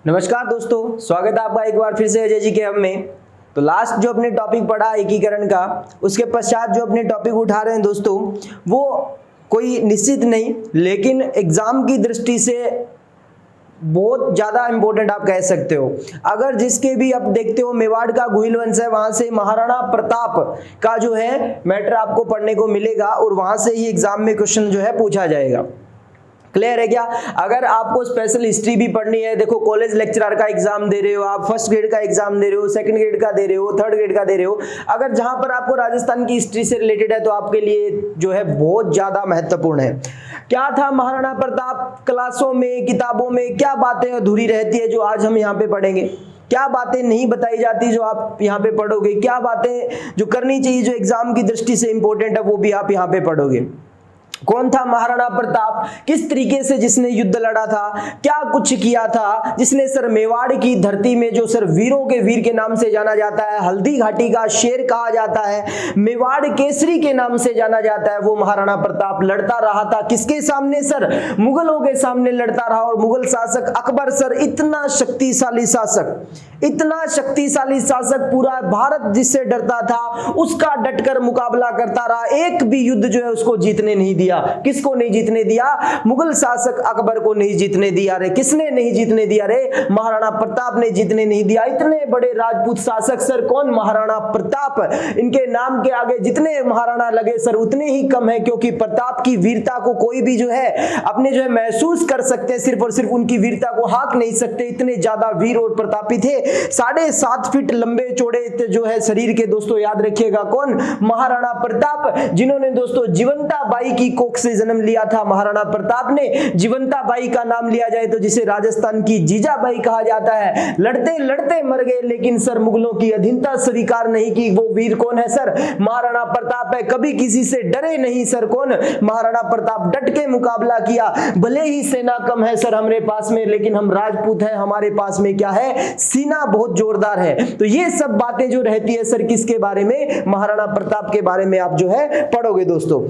नमस्कार दोस्तों, स्वागत है आपका एक बार फिर से अजय जी के हब में। तो लास्ट जो अपने टॉपिक पढ़ा एकीकरण का, उसके पश्चात जो अपने टॉपिक उठा रहे हैं दोस्तों, वो कोई निश्चित नहीं लेकिन एग्जाम की दृष्टि से बहुत ज्यादा इंपॉर्टेंट आप कह सकते हो। अगर जिसके भी आप देखते हो मेवाड़ का गुहिल वंश है, वहां से महाराणा प्रताप का जो है मैटर आपको पढ़ने को मिलेगा और वहां से ही एग्जाम में क्वेश्चन जो है पूछा जाएगा। क्लियर है क्या? अगर आपको स्पेशल हिस्ट्री भी पढ़नी है, देखो कॉलेज लेक्चरर का एग्जाम दे रहे हो, आप फर्स्ट ग्रेड का एग्जाम दे रहे हो, सेकंड ग्रेड का दे रहे हो, थर्ड ग्रेड का दे रहे हो, अगर जहां पर आपको राजस्थान की हिस्ट्री से रिलेटेड है तो आपके लिए जो है बहुत ज्यादा महत्वपूर्ण है। क्या था महाराणा प्रताप? क्लासों में, किताबों में क्या बातें अधूरी रहती है जो आज हम यहाँ पे पढ़ेंगे? क्या बातें नहीं बताई जाती जो आप यहाँ पे पढ़ोगे? क्या बातें जो करनी चाहिए जो एग्जाम की दृष्टि से इंपॉर्टेंट है वो भी आप यहाँ पे पढ़ोगे। कौन था महाराणा प्रताप? किस तरीके से जिसने युद्ध लड़ा था, क्या कुछ किया था, जिसने सर मेवाड़ की धरती में जो सर वीरों के वीर के नाम से जाना जाता है, हल्दी घाटी का शेर कहा जाता है, मेवाड़ केसरी के नाम से जाना जाता है, वो महाराणा प्रताप लड़ता रहा था किसके सामने? सर मुगलों के सामने लड़ता रहा। और मुगल शासक अकबर सर इतना शक्तिशाली शासक पूरा भारत जिससे डरता था उसका डटकर मुकाबला करता रहा, एक भी युद्ध जो है उसको जीतने नहीं दिया। किसको नहीं जीतने दिया? मुगल शासक अकबर को नहीं जीतने दिया रे। किसने नहीं जीतने दिया रे? महाराणा प्रताप ने जीतने नहीं दिया। इतने बड़े राजपूत शासक सर कौन? महाराणा प्रताप। इनके नाम के आगे जितने महाराणा लगे सर उतने ही कम है, क्योंकि प्रताप की वीरता को कोई भी जो है अपने जो है महसूस कर सकते हैं, सिर्फ और सिर्फ उनकी वीरता को हाँक नहीं सकते। इतने ज्यादा वीर और प्रतापी थे। 7.5 फीट लंबे चौड़े जो है शरीर के दोस्तों, याद रखिएगा कौन? महाराणा प्रताप, जिन्होंने दोस्तों जीवंता बाई की कोख से जन्म लिया था। महाराणा प्रताप ने जीवंता बाई का नाम लिया जाए तो जिसे राजस्थान की जीजाबाई कहा जाता है। लड़ते लड़ते मर गए लेकिन सर मुगलों की अधीनता स्वीकार नहीं की। वो वीर कौन है सर? महाराणा प्रताप है। कभी किसी से डरे नहीं सर। कौन? महाराणा प्रताप। डट के मुकाबला किया। भले ही सेना कम है सर हमारे पास में, लेकिन हम राजपूत हैं, हमारे पास में क्या है? सीना बहुत जोरदार है। तो ये सब बातें जो रहती है सर किसके बारे में? महाराणा प्रताप के बारे में आप जो है पढ़ोगे दोस्तों।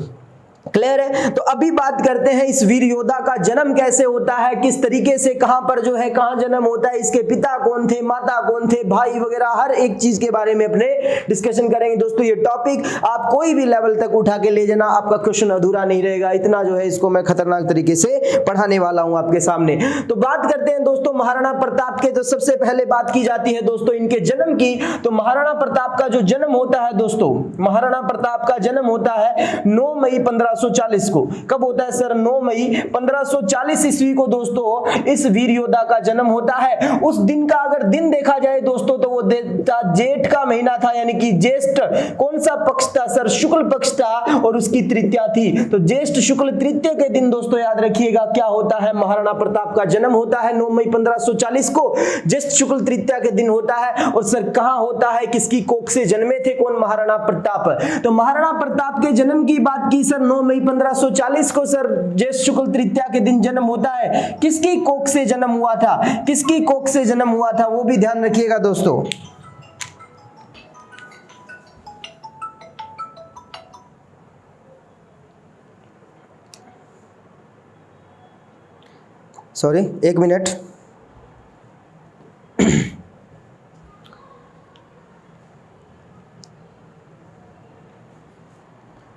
क्लियर है? तो अभी बात करते हैं इस वीर योद्धा का जन्म कैसे होता है, किस तरीके से, कहां पर जो है कहां जन्म होता है, इसके पिता कौन थे, माता कौन थे, भाई वगैरह हर एक चीज के बारे में अपने डिस्कशन करेंगे दोस्तों। ये टॉपिक आप कोई भी लेवल तक उठा के ले जाना, आपका क्वेश्चन अधूरा नहीं रहेगा। इतना जो है इसको मैं खतरनाक तरीके से पढ़ाने वाला हूं आपके सामने। तो बात करते हैं दोस्तों महाराणा प्रताप के। तो सबसे पहले बात की जाती है दोस्तों इनके जन्म की। तो महाराणा प्रताप का जो जन्म होता है दोस्तों, महाराणा प्रताप का जन्म होता है 9 मई 1540 को। कब होता है सर? 9 मई 1540 ईस्वी को दोस्तों इस वीर योद्धा का जन्म होता है। उस दिन का अगर दिन देखा जाए दोस्तों तो वो जेठ का महीना था, यानी कि ज्येष्ठ कौन सा पक्ष था सर? शुक्ल पक्ष था और उसकी तृतीया थी। तो ज्येष्ठ शुक्ल तृतीया के दिन दोस्तों याद रखिएगा क्या होता है? महाराणा प्रताप का जन्म होता है 9 मई 1540 को, ज्येष्ठ शुक्ल तृतीया के दिन होता है। और सर कहां होता है, किसकी कोख से जन्मे थे? कौन? महाराणा प्रताप। तो महाराणा प्रताप के जन्म की बात की सर 9 मई 1540 को सर ज्येष्ठ शुक्ल तृतीया के दिन जन्म होता है। किसकी कोख से जन्म हुआ था? किसकी कोख से जन्म हुआ था वो भी ध्यान रखिएगा दोस्तों। सॉरी, एक मिनट।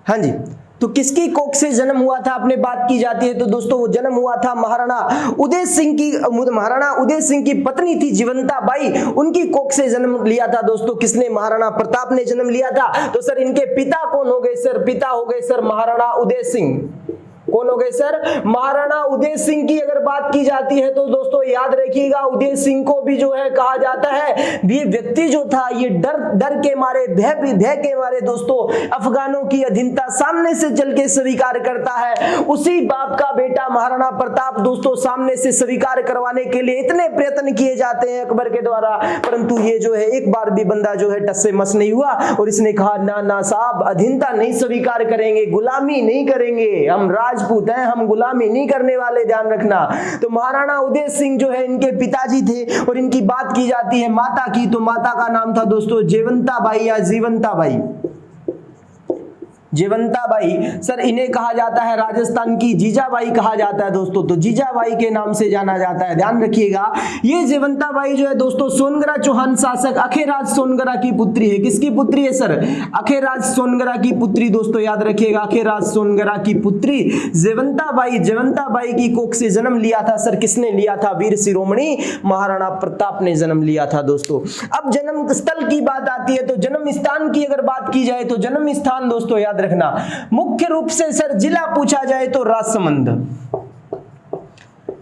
हाँ जी, तो किसकी कोख से जन्म हुआ था अपने बात की जाती है तो दोस्तों वो जन्म हुआ था महाराणा उदय सिंह की। महाराणा उदय सिंह की पत्नी थी जीवंता बाई, उनकी कोख से जन्म लिया था दोस्तों। किसने? महाराणा प्रताप ने जन्म लिया था। तो सर इनके पिता कौन हो गए सर? पिता हो गए सर महाराणा उदय सिंह। कौन हो गए सर? महाराणा उदय सिंह की अगर बात की जाती है तो दोस्तों याद रखिएगा उदय सिंह को भी जो है कहा जाता है, ये व्यक्ति जो था ये डर के मारे, भय के मारे दोस्तों अफगानों की अधीनता सामने से चल के स्वीकार करता है। उसी बाप का बेटा महाराणा प्रताप दोस्तों सामने से स्वीकार करवाने के लिए इतने प्रयत्न किए जाते हैं अकबर के द्वारा, परंतु ये जो है एक बार भी बंदा जो है टस से मस नहीं हुआ और इसने कहा ना ना साहब, अधीनता नहीं स्वीकार करेंगे, गुलामी नहीं करेंगे, हम राजपूत हैं, हम गुलामी नहीं करने वाले, ध्यान रखना। तो महाराणा उदय सिंह जो है इनके पिताजी थे। और इनकी बात की जाती है माता की, तो माता का नाम था दोस्तों जयवंता बाई या जीवंता बाई। जयवंताबाई, सर इन्हें कहा जाता है राजस्थान की जीजाबाई कहा जाता है दोस्तों, तो जीजाबाई के नाम से जाना जाता है, ध्यान रखिएगा। ये जयवंताबाई जो है दोस्तों सोनगरा चौहान शासक अखेराज सोनगरा की पुत्री है। किसकी पुत्री है सर? अखेराज सोनगरा की पुत्री दोस्तों, याद रखिएगा, अखेराज सोनगरा की पुत्री जयवंताबाई। जयवंताबाई की कोख से जन्म लिया था सर, किसने लिया था? वीर शिरोमणि महाराणा प्रताप ने जन्म लिया था दोस्तों। अब जन्म स्थल की बात आती है, तो जन्म स्थान की अगर बात की जाए तो जन्म स्थान दोस्तों याद रखना, मुख्य रूप से सर जिला पूछा जाए तो राजसमंद,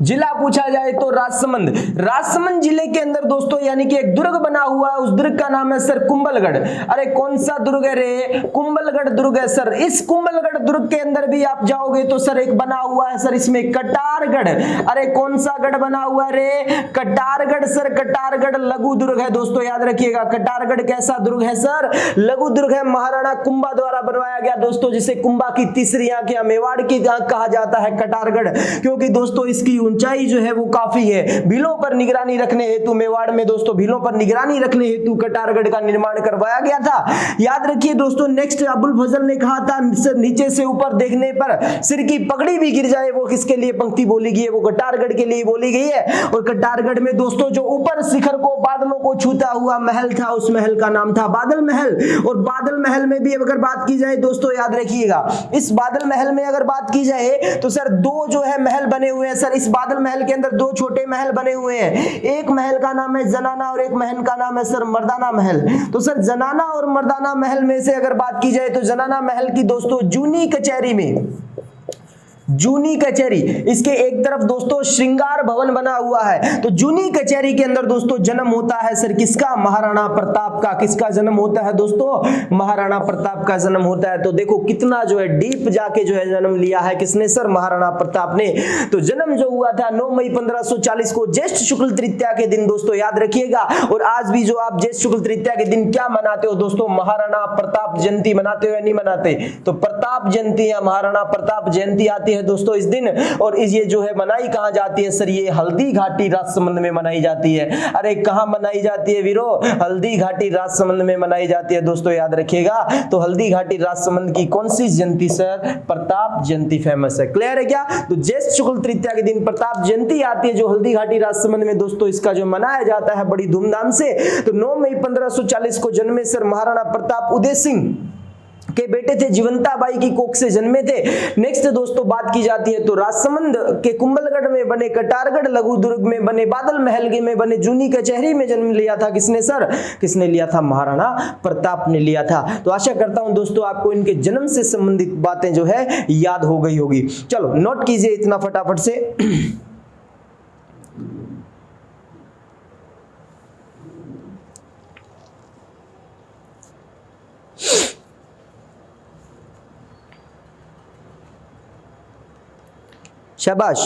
जिला पूछा जाए तो राजसमंद। राजसमंद जिले के अंदर दोस्तों यानी कि एक दुर्ग बना हुआ है, उस दुर्ग का नाम है सर कुंभलगढ़। अरे कौन सा दुर्ग है रे? कुंभलगढ़ दुर्ग है सर। इस कुंभलगढ़ दुर्ग के अंदर भी आप जाओगे तो सर एक बना हुआ है सर इसमें कटारगढ़। अरे कौन सा गढ़ बना हुआ है रे? कटारगढ़ सर, कटारगढ़ लघु दुर्ग है दोस्तों, याद रखिएगा। कटारगढ़ कैसा दुर्ग है सर? लघु दुर्ग है, महाराणा कुंभा द्वारा बनवाया गया दोस्तों, जिसे कुंभा की तीसरी आंख या मेवाड़ की आंख कहा जाता है कटारगढ़, क्योंकि दोस्तों इसकी ऊंचाई जो है वो काफी है। भीलों पर निगरानी रखने हेतु मेवाड़ में दोस्तों भीलों पर निगरानी रखने हेतु कटारगढ़ का निर्माण करवाया गया था, याद रखिए दोस्तों। नेक्स्ट अबुल फजल ने कहा था नीचे से ऊपर देखने पर सिर की पगड़ी भी गिर जाए, वो किसके लिए पंक्ति बोली गई है? वो कटारगढ़ के लिए बोली गई है। और कटारगढ़ में दोस्तों जो ऊपर शिखर को बादलों को छूता हुआ महल था, उस महल का नाम था बादल महल। और बादल महल में भी अगर बात की जाए दोस्तों याद रखिएगा, इस बादल महल में अगर बात की जाए तो सर दो जो है महल बने हुए हैं सर। इस बादल महल के अंदर दो छोटे महल बने हुए हैं, एक महल का नाम है जनाना और एक महल का नाम है सर मर्दाना महल। तो सर जनाना और मर्दाना महल में से अगर बात की जाए तो जनाना महल की दोस्तों जूनी कचहरी में, जूनी कचहरी, इसके एक तरफ दोस्तों श्रृंगार भवन बना हुआ है, तो जूनी कचहरी के अंदर दोस्तों जन्म होता है सर किसका? महाराणा प्रताप का। किसका जन्म होता है दोस्तों? महाराणा प्रताप का जन्म होता है। तो देखो कितना जो है डीप जाके जो है जन्म लिया है किसने सर? महाराणा प्रताप ने। तो जन्म जो हुआ था 9 मई 1540 को ज्येष्ठ शुक्ल तृतीया के दिन दोस्तों, याद रखिएगा। और आज भी जो आप ज्येष्ठ शुक्ल तृतीया के दिन क्या मनाते हो दोस्तों? महाराणा प्रताप जयंती मनाते हो या नहीं मनाते? तो प्रताप जयंती या महाराणा प्रताप जयंती आती है दोस्तों इस दिन। और ये जो है मनाई कहां जाती है सर? ये हल्दी घाटी राजसमंद में मनाई जाती है। अरे कहां मनाई जाती है वीरो? हल्दी घाटी राजसमंद में मनाई जाती है दोस्तों, याद रखिएगा। तो हल्दी घाटी राजसमंद की कौन सी जयंती सर? प्रताप जयंती फेमस है। क्लियर है क्या? तो ज्येष्ठ शुक्ल तृतीया के दिन प्रताप जयंती आती है जो हल्दी घाटी राजसमंद में दोस्तों इसका जो मनाया जाता है बड़ी धूमधाम से। तो 9 मई 1540 को जन्मे सर महाराणा प्रताप उदय सिंह के बेटे थे, जीवंताबाई की कोख से जन्मे थे। नेक्स्ट दोस्तों बात की जाती है तो राजसमंद के कुंभलगढ़ में बने, कटारगढ़ लघु दुर्ग में बने, बादल महल में बने, जूनी कचहरी में जन्म लिया था किसने सर? किसने लिया था? महाराणा प्रताप ने लिया था। तो आशा करता हूं दोस्तों आपको इनके जन्म से संबंधित बातें जो है याद हो गई होगी। चलो नोट कीजिए इतना फटाफट से। शाबाश,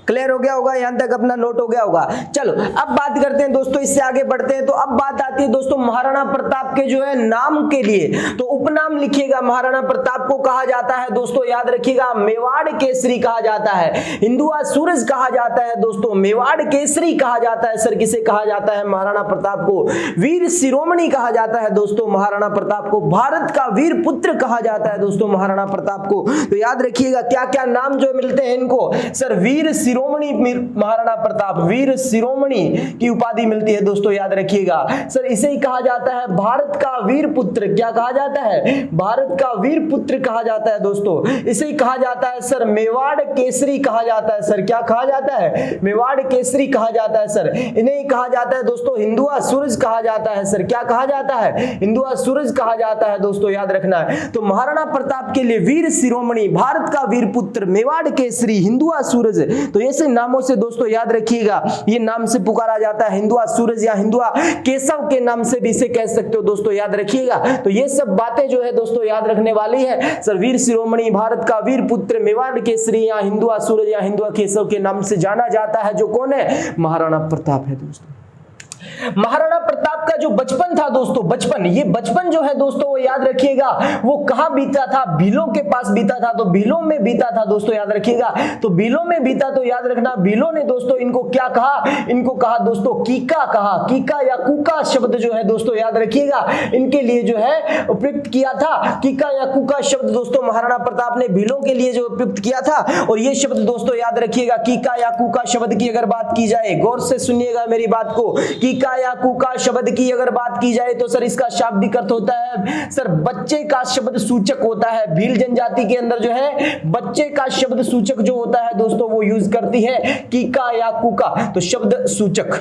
क्लियर हो गया होगा, यहां तक अपना नोट हो गया होगा। चलो अब बात करते हैं दोस्तों, इससे आगे बढ़ते हैं। तो अब बात आती है दोस्तों महाराणा प्रताप के जो है नाम के लिए, तो उपनाम लिखिएगा। महाराणा प्रताप को कहा जाता है दोस्तों, याद रखिएगा, मेवाड़ केसरी कहा जाता है, हिंदुआ सूरज कहा जाता है दोस्तों, मेवाड़ केसरी कहा जाता है सर। किसे कहा जाता है? महाराणा प्रताप को वीर शिरोमणि कहा जाता है दोस्तों, महाराणा प्रताप को भारत का वीर पुत्र कहा जाता है दोस्तों, महाराणा प्रताप को। तो याद रखिएगा क्या क्या नाम जो मिलते हैं इनको सर? वीर शिरोमणि महाराणा प्रताप, वीर शिरोमणि की उपाधि मिलती है दोस्तों, याद रखिएगा सर। इसे ही कहा जाता है भारत का वीर पुत्र। क्या कहा जाता है? भारत का वीर पुत्र कहा जाता है दोस्तों। इसे ही कहा जाता है सर मेवाड़ केसरी कहा जाता है सर। क्या कहा जाता है? मेवाड़ केसरी कहा जाता है सर। इन्हें ही कहा जाता है दोस्तों हिंदुआ सूरज कहा जाता है सर। क्या कहा जाता है? हिंदुआ सूरज कहा जाता है दोस्तों, याद रखना है। तो महाराणा प्रताप के लिए वीर शिरोमणि, भारत का वीर पुत्र, मेवाड़ केसरी, हिंदुआ सूरज, तो ऐसे नामों से दोस्तों याद रखिएगा ये नाम से पुकारा जाता है। हिंदुआ सूरज या हिंदुआ केशव के नाम से भी इसे कह सकते हो दोस्तों, याद रखिएगा। तो ये सब बातें जो है दोस्तों याद रखने वाली है सर। वीर शिरोमणि, भारत का वीर पुत्र, मेवाड़ केसरी या हिंदुआ सूरज या हिंदुआ केशव के नाम से जाना जाता है, जो कौन है? महाराणा प्रताप है दोस्तों। महाराणा प्रताप का जो बचपन था दोस्तों, बचपन, ये बचपन जो है दोस्तों वो याद रखिएगा वो कहां बीता था, भीलों के पास बीता था। तो भीलों में बीता था दोस्तों, याद रखिएगा। तो भीलों में बीता, तो याद रखना भीलों ने दोस्तों इनको क्या कहा, इनको कहा दोस्तों कीका कहा। कीका या कुका शब्द जो है दोस्तों याद रखिएगा इनके लिए जो है उपयुक्त किया था। कीका या कुका शब्द दोस्तों महाराणा प्रताप ने भीलों के लिए जो उपयुक्त किया था। और ये शब्द दोस्तों याद रखिएगा, कीका या कुका शब्द की अगर बात की जाए, गौर से सुनिएगा मेरी बात को, कीका या कुका शब्द की अगर बात की जाए तो सर इसका शाब्दिक अर्थ होता है सर बच्चे का शब्द सूचक होता है। भील जनजाति के अंदर जो है बच्चे का शब्द सूचक जो होता है दोस्तों वो यूज करती है कीका या कुका, तो शब्द सूचक।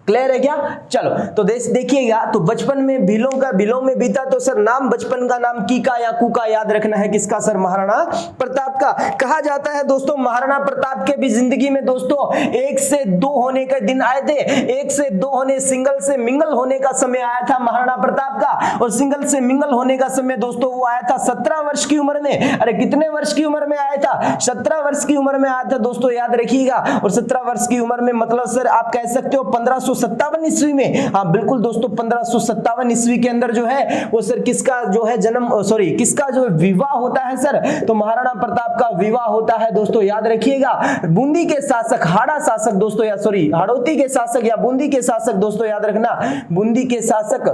क्लियर है क्या? चलो तो देखिएगा, तो बचपन में भीलों में बीता, तो सर नाम बचपन का नाम कीका या कुका याद रखना है किसका सर, महाराणा प्रताप का। कहा जाता है दोस्तों महाराणा प्रताप के भी जिंदगी में दोस्तों 1 से 2 होने के दिन आए थे। 1 से 2 होने, सिंगल से मिंगल होने का समय आया था महाराणा प्रताप का। और सिंगल से मिंगल होने का समय दोस्तों वो आया था 17 वर्ष की उम्र में। अरे कितने वर्ष की उम्र में आया था? 17 वर्ष की उम्र में आया था दोस्तों, याद रखिएगा। और 17 वर्ष की उम्र में मतलब सर आप कह सकते हो 1557 ईस्वी में। हाँ बिल्कुल दोस्तों 1557 ईस्वी के अंदर जो है वो सर किसका जो है जन्म, सॉरी किसका जो विवाह होता है सर, तो महाराणा प्रताप का विवाह होता है दोस्तों, याद रखिएगा। बूंदी के शासक, हाड़ा शासक दोस्तों, या सॉरी हाड़ौती के शासक या बूंदी के शासक दोस्तों, याद रखना बूंदी के शासक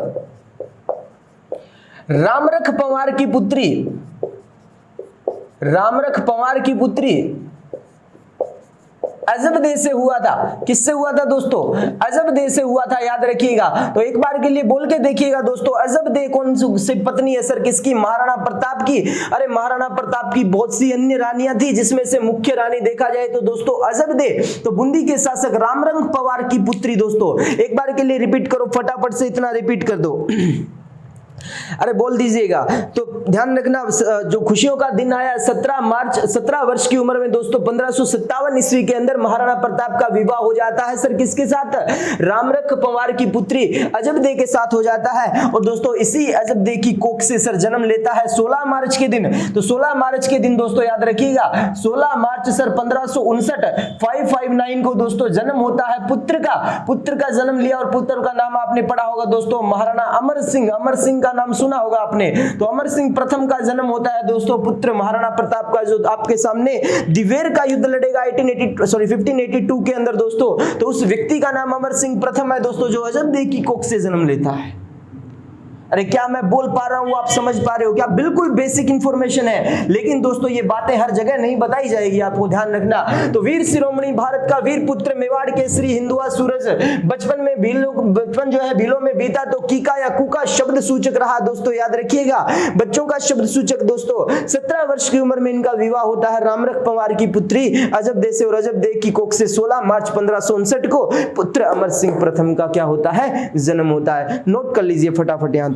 रामरख पंवार की पुत्री, रामरख पंवार की पुत्री अजबदे से हुआ था। किससे हुआ था दोस्तों? अजबदे से हुआ था, याद रखिएगा। तो एक बार के लिए बोल के देखिएगा दोस्तों, अजबदे कौन सी पत्नी है सर किसकी? महाराणा प्रताप की। अरे महाराणा प्रताप की बहुत सी अन्य रानियां थी, जिसमें से मुख्य रानी देखा जाए तो दोस्तों अजबदे। तो बूंदी के शासक रामरख पंवार की पुत्री दोस्तों, एक बार के लिए रिपीट करो, फटाफट से इतना रिपीट कर दो। अरे बोल दीजिएगा। तो ध्यान रखना, जो खुशियों का दिन आया 17 मार्च, 17 वर्ष की उम्र में दोस्तों 1557 ईस्वी के अंदर महाराणा प्रताप का विवाह हो जाता है सर किसके साथ? रामरख पंवार की पुत्री अजबदे के साथ हो जाता है। और दोस्तों इसी अजबदे की कोख से सर जन्म लेता है 16 मार्च के दिन। तो 16 मार्च के दिन दोस्तों याद रखिएगा, 16 मार्च सर 1559 को दोस्तों जन्म होता है पुत्र का जन्म लिया। और पुत्र का नाम आपने पढ़ा होगा दोस्तों महाराणा अमर सिंह, अमर सिंह का नाम सुना होगा आपने। तो अमर सिंह प्रथम का जन्म होता है दोस्तों पुत्र महाराणा प्रताप का, जो आपके सामने दिवेर का युद्ध लड़ेगा 1582 के अंदर दोस्तों। तो उस व्यक्ति का नाम अमर सिंह प्रथम है दोस्तों, जो अजबदे की कोख से जन्म लेता है। अरे क्या मैं बोल पा रहा हूं, आप समझ पा रहे हो क्या? बिल्कुल बेसिक इंफॉर्मेशन है, लेकिन दोस्तों ये बातें हर जगह नहीं बताई जाएगी, आपको ध्यान रखना। तो वीर शिरोमणि भारत का वीर पुत्र, मेवाड़ के श्री हिंदुआ सूरज, बचपन जो है भीलों में बीता। तो कीका या कुका शब्द सूचक रहा दोस्तों, याद रखिएगा। बच्चों का शब्द सूचक दोस्तों। 17 वर्ष की उम्र में इनका विवाह होता है रामरख पंवार की पुत्री अजबदे से। और अजबदे की कोख से 16 मार्च 1559 को पुत्र अमर सिंह प्रथम का क्या होता है? जन्म होता है। नोट कर लीजिए फटाफट यहां तक।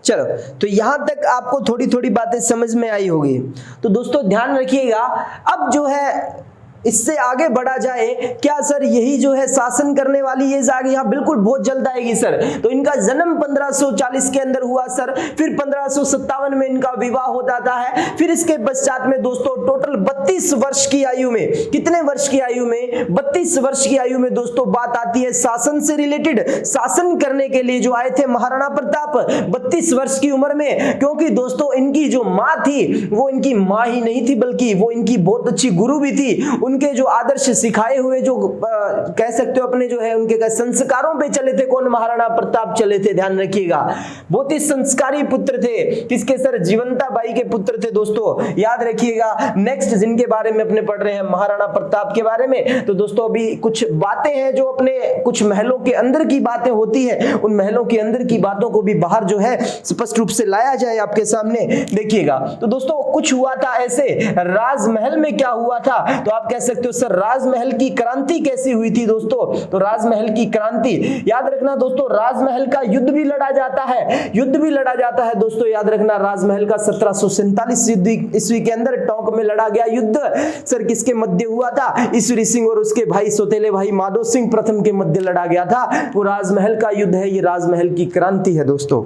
चलो तो यहां तक आपको थोड़ी थोड़ी बातें समझ में आई होगी। तो दोस्तों ध्यान रखिएगा, अब जो है इससे आगे बढ़ा जाए। क्या सर यही जो है शासन करने वाली ये जागी? यहाँ बिल्कुल बहुत जल्द आएगी सर। तो इनका जन्म 1540 के अंदर हुआ सर, फिर 1557 में इनका विवाह हो जाता है। फिर इसके पश्चात में दोस्तों टोटल 32 वर्ष की आयु में, कितने वर्ष की आयु में? 32 वर्ष की आयु में दोस्तों बात आती है शासन से रिलेटेड। शासन करने के लिए जो आए थे महाराणा प्रताप 32 वर्ष की उम्र में, क्योंकि दोस्तों इनकी जो माँ थी वो इनकी माँ ही नहीं थी, बल्कि वो इनकी बहुत अच्छी गुरु भी थी। उनके जो आदर्श सिखाए हुए जो कह सकते हो अपने जो है उनके संस्कारों पे चले थे। कौन? महाराणा प्रताप चले थे, ध्यान रखिएगा। बहुत ही संस्कारी पुत्र थे। किसके सर? जीवंता बाई के पुत्र थे दोस्तों, याद रखिएगा। नेक्स्ट जिनके बारे में अपने पढ़ रहे हैं महाराणा प्रताप के बारे में, तो दोस्तों अभी कुछ बातें हैं जो अपने कुछ महलों के अंदर की बातें होती है, उन महलों के अंदर की बातों को भी बाहर जो है स्पष्ट रूप से लाया जाए आपके सामने, देखिएगा। तो दोस्तों कुछ हुआ था ऐसे, राजमहल में क्या हुआ था? तो आप कह कह सकते हो सर राजमहल की क्रांति कैसी हुई थी दोस्तों? तो राजमहल की क्रांति याद रखना दोस्तों, राजमहल का युद्ध भी लड़ा जाता है, युद्ध भी लड़ा जाता है दोस्तों, याद रखना राजमहल का 1747 ईस्वी के अंदर टोंक में लड़ा गया युद्ध सर किसके मध्य हुआ था? ईश्वरी सिंह और उसके भाई सौतेले भाई माधो सिंह प्रथम के मध्य लड़ा गया था। वो राजमहल का युद्ध है, ये राजमहल की क्रांति है दोस्तों।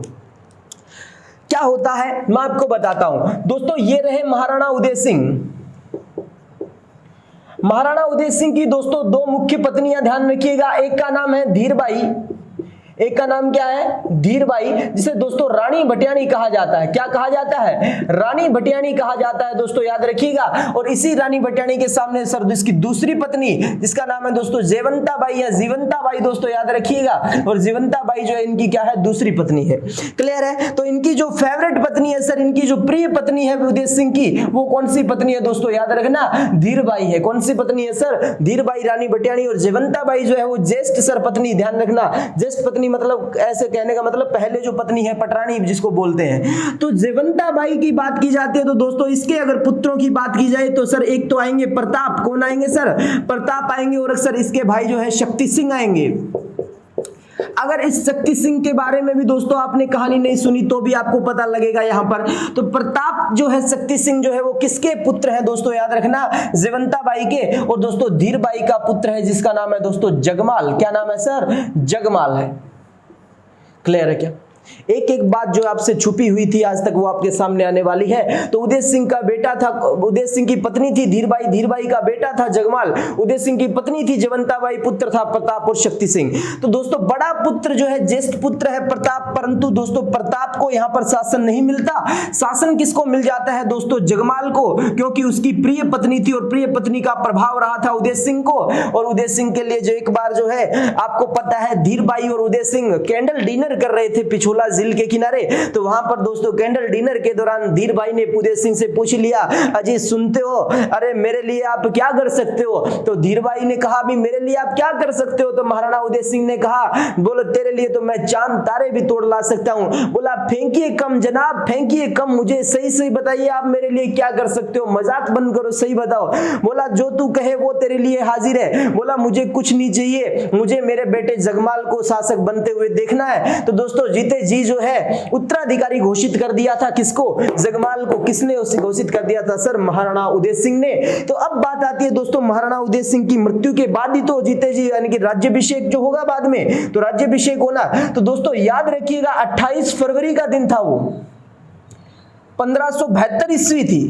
क्या होता है मैं आपको बताता हूं दोस्तों। ये रहे महाराणा उदय सिंह। महाराणा उदय सिंह की दोस्तों दो मुख्य पत्नियां, ध्यान रखिएगा, एक का नाम है धीरबाई, एक का नाम क्या है? धीरबाई, जिसे दोस्तों रानी भटियाणी कहा जाता है। क्या कहा जाता है? रानी भटियाणी कहा जाता है दोस्तों, याद रखिएगा। और इसी रानी भटियाणी के सामने सर इसकी दूसरी पत्नी जिसका नाम है दोस्तों जयवंता बाई या जीवंता बाई दोस्तों, याद रखिएगा। और जीवंता बाई जो है इनकी क्या है? दूसरी पत्नी है। क्लियर है? तो इनकी जो फेवरेट पत्नी है सर, इनकी जो प्रिय पत्नी है उदय सिंह की, वो कौन सी पत्नी है दोस्तों? याद रखना धीरबाई है। कौन सी पत्नी है सर? धीरबाई रानी भटियाणी। और जयवंता बाई जो है वो ज्येष्ठ सर पत्नी, ध्यान रखना ज्येष्ठ पत्नी मतलब ऐसे कहने का मतलब पहले जो पत्नी है पटरानी जिसको बोलते हैं। तो जयवंता बाई की बात की जाती है तो दोस्तों इसके अगर पुत्रों की बात की जाए तो सर एक तो आएंगे प्रताप, कौन आएंगे सर? प्रताप आएंगे। और सर इसके भाई जो है शक्ति सिंह आएंगे। अगर इस शक्ति सिंह के बारे में भी दोस्तों आपने कहानी नहीं सुनी तो भी आपको पता लगेगा यहां पर। तो प्रताप जो है, शक्ति सिंह जो है वो किसके पुत्र हैं दोस्तों? याद रखना जयवंता बाई के। और दोस्तों धीरबाई का पुत्र है जिसका नाम है दोस्तों जगमाल। क्या नाम है सर? जगमाल है। क्लियर है क्या? एक एक बात जो आपसे छुपी हुई थी आज तक वो आपके सामने आने वाली है। तो उदय सिंह का बेटा था, उदय सिंह की पत्नी थी धीरबाई, धीरबाई का बेटा था जगमाल, उदय सिंह की पत्नी थी जयवंता बाई, पुत्र था प्रताप और शक्ति सिंह। तो दोस्तों बड़ा पुत्र जो है ज्येष्ठ पुत्र है प्रताप, परंतु दोस्तों प्रताप को यहां पर शासन नहीं मिलता। शासन किसको मिल जाता है दोस्तों? जगमाल को, क्योंकि उसकी प्रिय पत्नी थी और प्रिय पत्नी का प्रभाव रहा था उदय सिंह को। और उदय सिंह के लिए जो एक बार जो है आपको पता है धीरबाई और उदय सिंह कैंडल डिनर कर रहे थे पिछोला झील के किनारे। तो वहां पर दोस्तों कैंडल डिनर के दौरान धीरबाई ने उदय सिंह से पूछ लिया, अजी सुनते हो, अरे मेरे लिए आप क्या कर सकते हो? तो धीरबाई ने कहा भी मेरे लिए आप क्या कर सकते हो? तो महाराणा उदय सिंह ने कहा, बोलो तेरे लिए तो मैं चांद तारे भी तोड़ ला सकता हूं। बोला फेंकिए कम जनाब, फेंकिए कम, मुझे सही सही बताइए आप मेरे लिए क्या कर सकते हो, मजाक बंद करो, सही बताओ। बोला जो तू कहे वो तेरे लिए हाजिर है। बोला मुझे कुछ नहीं चाहिए, मुझे मेरे बेटे जगमाल को शासक बनते हुए देखना है। तो दोस्तों जीते जी जो है उत्तराधिकारी घोषित कर दिया था किसको? जगमाल को। किसने उसे घोषित कर दिया था सर? महाराणा उदय सिंह ने। तो अब बात आती है दोस्तों महाराणा उदय सिंह की मृत्यु के बाद ही तो जीते जी यानी कि राज्याभिषेक जो होगा बाद में, तो राज्याभिषेक होना। तो दोस्तों याद रखिएगा 28 फरवरी का दिन था, वो 1572 ईस्वी थी।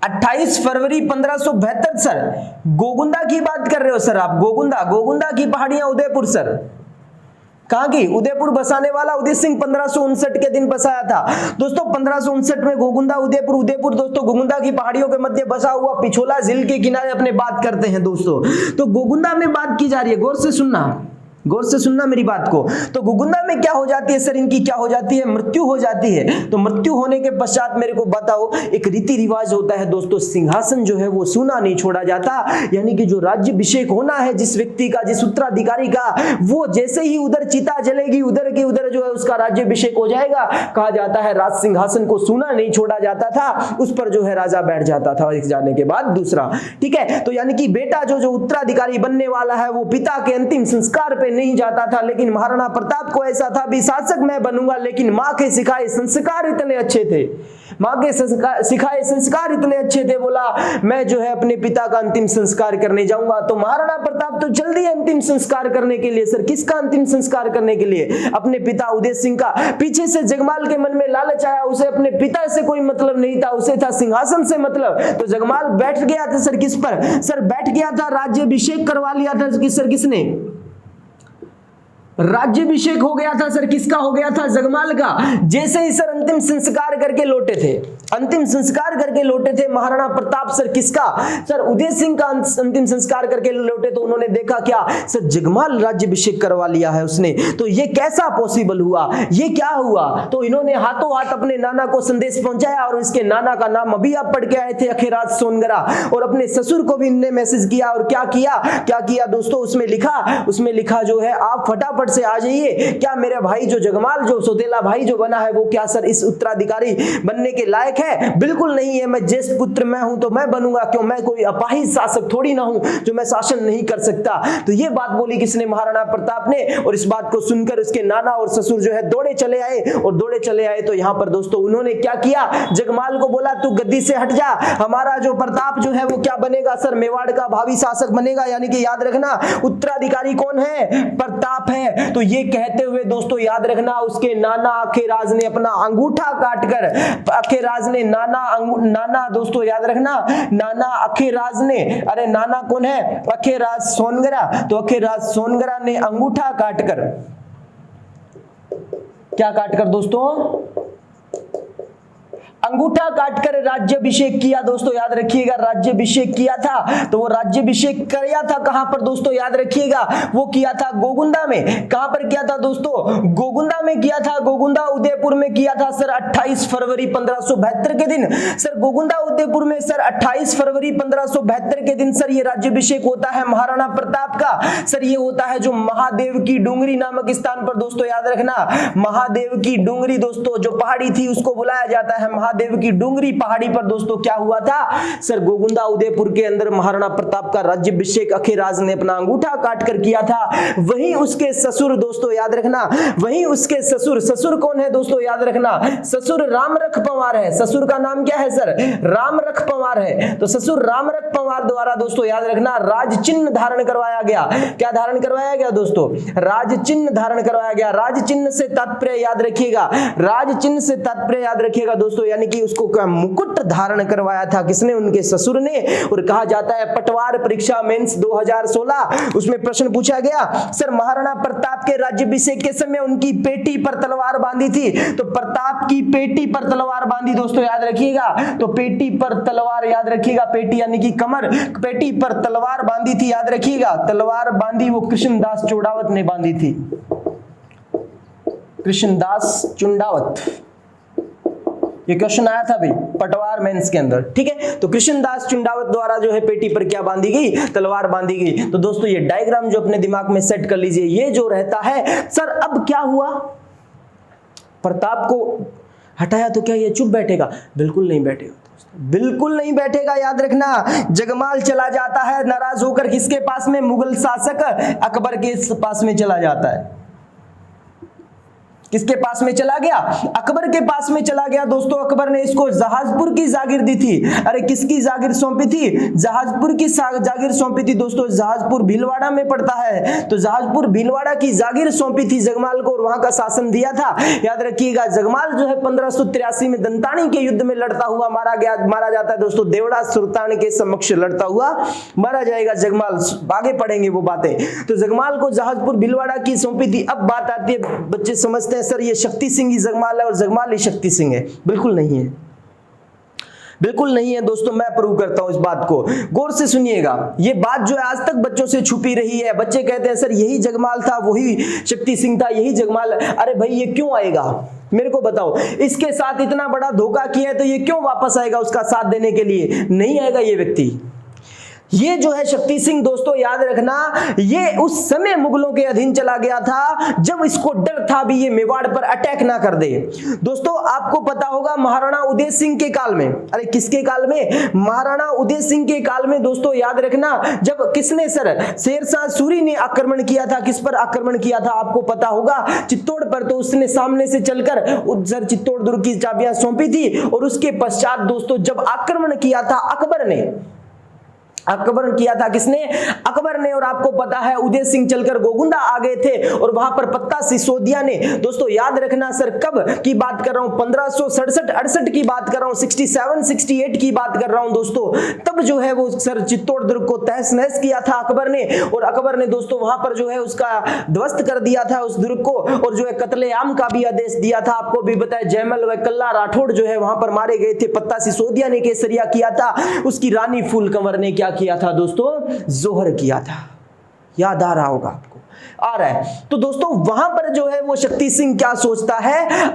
28 फरवरी 1572 सर। गोगुंदा की बात कर रहे हो सर आप? गोगुंदा, गोगुंदा की पहाड़ियां उदयपुर सर। कहां की? उदयपुर बसाने वाला उदय सिंह 1559 के दिन बसाया था दोस्तों। 1559 में गोगुंदा उदयपुर, उदयपुर दोस्तों गोगुंदा की पहाड़ियों के मध्य बसा हुआ पिछोला झील के किनारे अपने बात करते हैं दोस्तों। तो गोगुंदा में बात की जा रही है, गौर से सुनना, गौर से सुनना मेरी बात को। तो गोगुंदा में क्या हो जाती है सर? इनकी क्या हो जाती है? मृत्यु हो जाती है। तो मृत्यु होने के पश्चात मेरे को बताओ, एक रीति रिवाज होता है दोस्तों, सिंहासन जो है वो सूना नहीं छोड़ा जाता। यानी कि जो राज्याभिषेक होना है जिस व्यक्ति का, जिस उत्तराधिकारी का, वो जैसे ही उधर चिता जलेगी उधर के उधर जो है उसका राज्याभिषेक हो जाएगा। कहा जाता है राज सिंहासन को सूना नहीं छोड़ा जाता था, उस पर जो है राजा बैठ जाता था एक जाने के बाद दूसरा। ठीक है? तो यानी कि बेटा जो उत्तराधिकारी बनने वाला है वो पिता के अंतिम संस्कार पे नहीं जाता था। लेकिन महाराणा प्रताप को ऐसा था भी शासक मैं बनूंगा, लेकिन मां के सिखाए संस्कार इतने अच्छे थे, मां के सिखाए संस्कार इतने अच्छे थे, बोला मैं जो है अपने पिता का अंतिम संस्कार करने जाऊंगा। तो महाराणा प्रताप तो जल्दी अंतिम संस्कार करने के लिए सर, किसका अंतिम संस्कार करने के लिए? अपने पिता उदय सिंह का। पीछे से जगमाल के मन में लालच आया, उसे अपने पिता से कोई मतलब नहीं था, उसे था सिंहासन से मतलब। तो जगमाल बैठ गया था सर किस पर? सर बैठ गया था, राज्याभिषेक करवा लिया था सर किसने? राज्याभिषेक हो गया था सर, किसका हो गया था? जगमाल का। जैसे ही सर अंतिम संस्कार करके लौटे थे, अंतिम संस्कार करके लौटे थे महाराणा प्रताप सर किसका? सर उदय सिंह का अंतिम संस्कार करके लौटे। तो उन्होंने देखा क्या सर, जगमाल राज्याभिषेक करवा लिया है उसने, तो ये कैसा पॉसिबल हुआ, ये क्या हुआ? तो इन्होंने हाथों हाथ अपने नाना को संदेश पहुंचाया और इसके नाना का नाम अभी आप पढ़ के आए थे, अखेराज सोनगरा। और अपने ससुर को भी इनने मैसेज किया और क्या किया दोस्तों? उसमें लिखा जो है आप फटाफट फटाफट से आ जाइए, क्या मेरा भाई जो जगमाल जो सौतेला भाई जो बना है वो क्या सर इस उत्तराधिकारी बनने के लायक है? बिल्कुल नहीं है। मैं ज्येष्ठ पुत्र मैं हूं तो मैं बनूंगा क्यों? मैं कोई अपाहिज शासक थोड़ी ना हूं जो मैं शासन नहीं कर सकता। तो ये बात बोली किसने? महाराणा प्रताप ने। और इस बात को सुनकर उसके नाना और ससुर जो है दौड़े चले आए, और दौड़े चले आए तो यहां पर दोस्तों उन्होंने क्या किया? जगमाल को बोला तू गद्दी से हट जा, हमारा जो प्रताप जो है वो क्या बनेगा सर? मेवाड़ का भावी शासक बनेगा। यानी कि याद रखना उत्तराधिकारी कौन है? प्रताप है। तो ये कहते हुए दोस्तों याद रखना उसके नाना अखेराज ने अपना अंगूठा काटकर, अखेराज ने नाना दोस्तों याद रखना नाना अखेराज ने, अरे नाना कौन है? अखेराज सोनगरा। तो अखेराज सोनगरा ने अंगूठा काटकर, क्या काटकर दोस्तों? अंगूठा काटकर राज्याभिषेक किया। दोस्तों याद रखिएगा राज्याभिषेक किया था। तो वो राज्याभिषेक किया था कहां पर दोस्तों? याद रखिएगा वो किया था गोगुंदा में। कहां पर किया था दोस्तों? गोगुंदा में किया था। गोगुंदा उदयपुर में किया था सर 28 फरवरी 1572 के दिन। सर गोगुंदा उदयपुर में सर 28 फरवरी 1572 के दिन सर ये राज्याभिषेक होता है महाराणा प्रताप का। सर ये होता है जो महादेव की डूंगरी नामक स्थान पर। दोस्तों याद रखना महादेव की डूंगरी दोस्तों जो पहाड़ी थी उसको बुलाया जाता है महादेव की डूंगरी पहाड़ी पर। दोस्तों क्या हुआ था सर? गोगुंदा उदयपुर के अंदर महाराणा प्रताप का राज्याभिषेक अखेराज ने अपना अंगूठा काटकर किया था। वहीं उसके ससुर दोस्तों याद रखना, वहीं उसके ससुर कौन है दोस्तों? याद रखना ससुर रामरख पंवार है। ससुर का नाम क्या है सर? रामरख पंवार है। तो ससुर रामरख पंवार द्वारा दोस्तों याद रखना राज चिन्ह धारण करवाया गया। क्या धारण करवाया गया दोस्तों? राज चिन्ह धारण करवाया गया। राज चिन्ह से तात्पर्य याद रखिएगा, राज चिन्ह से तात्पर्य याद रखिएगा दोस्तों, यानी कि उसको क्या मुकुट धारण करवाया था किसने? उनके ससुर ने। और कहा जाता है पटवार परीक्षा मेंस 2016 उसमें प्रश्न पूछा गया सर महाराणा प्रताप के राज्याभिषेक के समय उनकी पेटी पर तलवार बांधी थी। तो प्रताप की पेटी पर तलवार बांधी दोस्तों याद रखिएगा। तो पेटी पर तलवार याद रखिएगा, पेटी यानी कि कमर, पेटी पर तलवार बांधी थी याद रखिएगा। तलवार बांधी वो कृष्णदास चुंडावत ने बांधी थी। कृष्णदास चुंडावत, ये क्वेश्चन आया था भाई पटवार मेंस के अंदर, ठीक है। तो कृष्णदास चुंडावत द्वारा जो है पेटी पर क्या बांधी गई? तलवार बांधी गई। तो दोस्तों ये डायग्राम जो अपने दिमाग में सेट कर लीजिए। ये जो रहता है सर अब क्या हुआ? प्रताप को हटाया तो क्या ये चुप बैठेगा? बिल्कुल नहीं बैठेगा, बिल्कुल नहीं बैठेगा। याद रखना जगमाल चला जाता है नाराज होकर किसके पास में? मुगल शासक अकबर के पास में चला जाता है। किसके पास में चला गया? अकबर के पास में चला गया। दोस्तों अकबर ने इसको जहाजपुर की जागीर दी थी। अरे किसकी जागीर सौंपी थी? जहाजपुर की जागीर सौंपी थी। दोस्तों जहाजपुर भीलवाड़ा में पड़ता है। तो जहाजपुर भीलवाड़ा की जागीर सौंपी थी जगमाल को और वहां का शासन दिया था। याद रखिएगा जगमाल जो है 1583 में दंतानी के युद्ध में लड़ता हुआ मारा जाता है। दोस्तों देवड़ा सुल्तान के समक्ष लड़ता हुआ मारा जाएगा जगमाल। आगे पढ़ेंगे वो बातें। तो जगमाल को जहाजपुर भीलवाड़ा की सौंपी थी। अब बात आती है, बच्चे समझते सर ये शक्ति सिंह ही जगमाल है और जगमाल ही शक्ति सिंह है। बिल्कुल नहीं है, बिल्कुल नहीं है दोस्तों। मैं प्रूव करता हूं इस बात को, गौर से सुनिएगा। ये बात जो है आज तक बच्चों से छुपी रही है। बच्चे कहते हैं सर यही जगमाल था, वही शक्ति सिंह था, यही जगमाल। अरे भाई ये क्यों आएगा मेरे को बताओ? इसके साथ इतना बड़ा धोखा किया है तो ये क्यों वापस आएगा उसका साथ देने के लिए? नहीं आएगा ये व्यक्ति। ये जो है शक्ति सिंह दोस्तों याद रखना ये उस समय मुगलों के अधीन चला गया था जब इसको डर था भी ये मेवाड़ पर अटैक ना कर दे। दोस्तों आपको पता होगा महाराणा उदय सिंह के काल में, अरे किसके काल में? महाराणा उदय सिंह के काल में दोस्तों याद रखना जब किसने सर शेरशाह सूरी ने आक्रमण किया था। किस पर आक्रमण किया था आपको पता होगा? चित्तौड़ पर। तो उसने सामने से चलकर सर चित्तौड़ दुर्ग की चाबियां सौंपी थी और उसके पश्चात दोस्तों जब आक्रमण किया था अकबर ने, आक्रमण किया था किसने? अकबर ने। और आपको पता है उदय सिंह चलकर गोगुंदा आ गए थे और वहां पर पत्ता सिसोदिया ने दोस्तों याद रखना सर कब की बात कर रहा हूं? 1567-68 की बात कर रहा हूं, 67-68 की बात कर रहा हूं दोस्तों। तब जो है वो सर चित्तौड़ दुर्ग को तहस नहस किया था अकबर ने। और अकबर ने दोस्तों वहां पर जो है उसका ध्वस्त कर दिया था उस दुर्ग को और जो है कत्लेआम का भी आदेश दिया था। आपको भी बताया जयमल व कल्ला राठौड़ जो है वहां पर मारे गए थे। पत्ता सिसोदिया ने केसरिया किया था, उसकी रानी फूल कंवर ने क्या किया था दोस्तों? जोहर किया था। याद आ रहा होगा आपको? आ रहा है। तो दोस्तों वहां पर जो है वो शक्ति सिंह क्या सोचता है,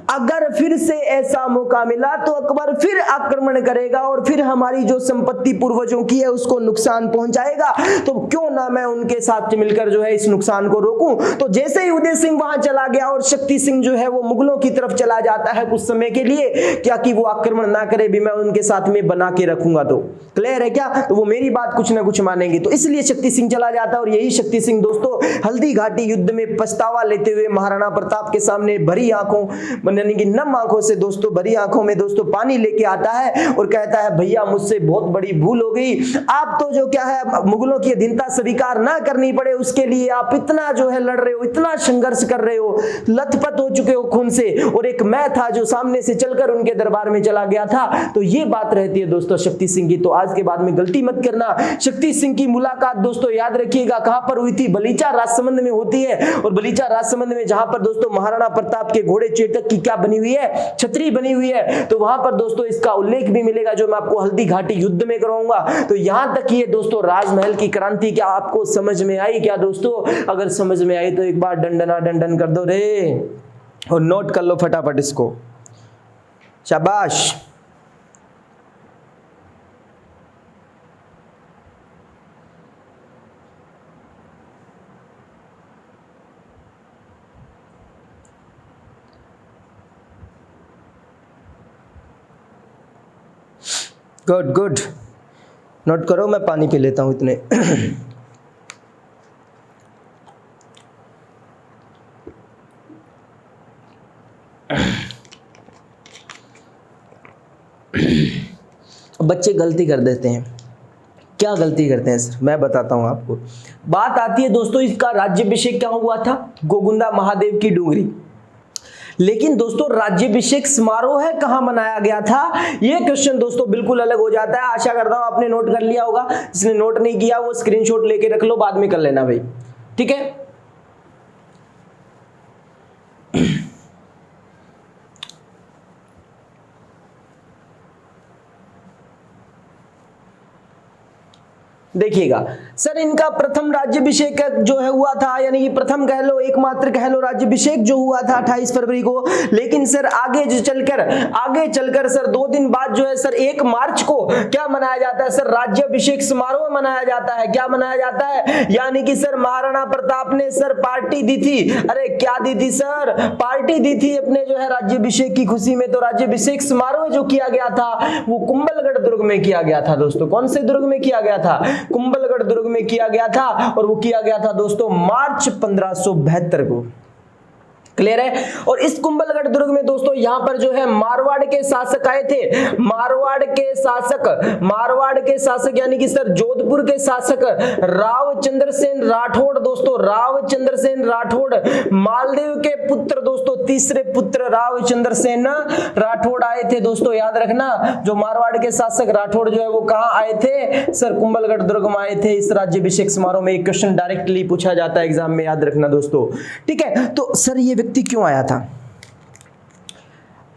अगर फिर से ऐसा मौका मिला तो अकबर फिर आक्रमण करेगा और फिर हमारी जो संपत्ति पूर्वजों की है उसको नुकसान पहुंचाएगा, तो क्यों ना मैं उनके साथ मिलकर जो है इस नुकसान को रोकूं। तो जैसे ही उदय सिंह वहां चला गया और शक्ति सिंह जो है वो मुगलों की तरफ चला जाता है कुछ समय के लिए, क्या कि वो आक्रमण ना करे भी, मैं उनके साथ में बना के रखूंगा। तो क्लियर है क्या? तो वो मेरी बात कुछ ना कुछ मानेंगे, तो इसलिए शक्ति सिंह चला जाता है। और यही शक्ति सिंह दोस्तों हल्दी घाटी युद्ध में पछतावा लेते हुए महाराणा प्रताप के सामने भरी आंखों यानी कि नम आंखों से दोस्तों, भरी आंखों में दोस्तों पानी लेके आता है और कहता है भैया मुझसे बहुत बड़ी भूल हो गई, आप तो जो क्या है मुगलों की अधीनता स्वीकार ना करनी पड़े उसके लिए आप इतना जो है लड़ रहे हो, इतना संघर्ष कर रहे हो, लथपथ हो चुके हो खून से, और एक मैं था जो सामने से चलकर उनके दरबार में चला गया था। तो ये बात रहती है दोस्तों शक्ति सिंह की। तो आज के बाद में गलती मत करना। शक्ति सिंह की मुलाकात दोस्तों याद रखिएगा कहां पर हुई थी? बलीचा राजसमंद में होती है। और बलीचा राजसमंद में जहां पर दोस्तों महाराणा प्रताप के घोड़े चेतक की क्या बनी हुई है? छतरी बनी हुई है। तो वहां पर दोस्तों इसका उल्लेख भी मिलेगा जो मैं आपको हल्दी घाटी युद्ध में कराऊंगा। तो यहां तक ये दोस्तों राजमहल की क्रांति क्या आपको समझ में आई क्या दोस्तों? अगर समझ में आई तो एक बार डंडना डंडन कर दो रे, और नोट कर लो फटाफट इसको। शाबाश। गुड गुड, नोट करो, मैं पानी पी लेता हूं इतने। बच्चे गलती कर देते हैं। क्या गलती करते हैं सर? मैं बताता हूं आपको। बात आती है दोस्तों इसका राज्याभिषेक क्या हुआ था? गोगुंदा महादेव की डूंगरी। लेकिन दोस्तों राज्याभिषेक समारोह है कहां मनाया गया था? यह क्वेश्चन दोस्तों बिल्कुल अलग हो जाता है। आशा करता हूं आपने नोट कर लिया होगा। जिसने नोट नहीं किया वो स्क्रीनशॉट लेके रख लो, बाद में कर लेना भाई, ठीक है। देखिएगा सर, इनका प्रथम राज्याभिषेक जो है हुआ था, यानी कि प्रथम कह लो, एकमात्र कह लो राज्याभिषेक जो हुआ था 28 फरवरी को। लेकिन सर आगे चलकर सर 2 दिन बाद जो है सर 1 मार्च को क्या मनाया जाता है सर? राज्याभिषेक समारोह मनाया जाता है। क्या मनाया जाता है? यानी कि सर महाराणा प्रताप ने सर पार्टी दी थी। अरे क्या दी थी सर? पार्टी दी थी अपने जो है राज्याभिषेक की खुशी में। तो राज्याभिषेक समारोह जो किया गया था वो कुंभलगढ़ दुर्ग में किया गया था दोस्तों। कौन से दुर्ग में किया गया था? कुंभलगढ़ दुर्ग में किया गया था। और वो किया गया था दोस्तों मार्च 1572 को। क्लियर है? और इस कुंभलगढ़ दुर्ग में दोस्तों यहां पर जो है मारवाड़ के शासक आए थे। मारवाड़ के शासक यानी कि सर जोधपुर के शासक रावचंद्र सेन राठौड़ दोस्तों, रावचंद्र सेन राठौड़, मालदेव के पुत्र दोस्तों, तीसरे पुत्र रावचंद्र सेन राठौड़ आए थे दोस्तों। याद रखना जो मारवाड़ के शासक राठौड़ जो है वो कहां आए थे सर? कुंभलगढ़ दुर्ग में आए थे। इस राज्याभिषेक समारोह में एक क्वेश्चन डायरेक्टली पूछा जाता है एग्जाम में, याद रखना दोस्तों, ठीक है। तो सर ये व्यक्ति क्यों आया था?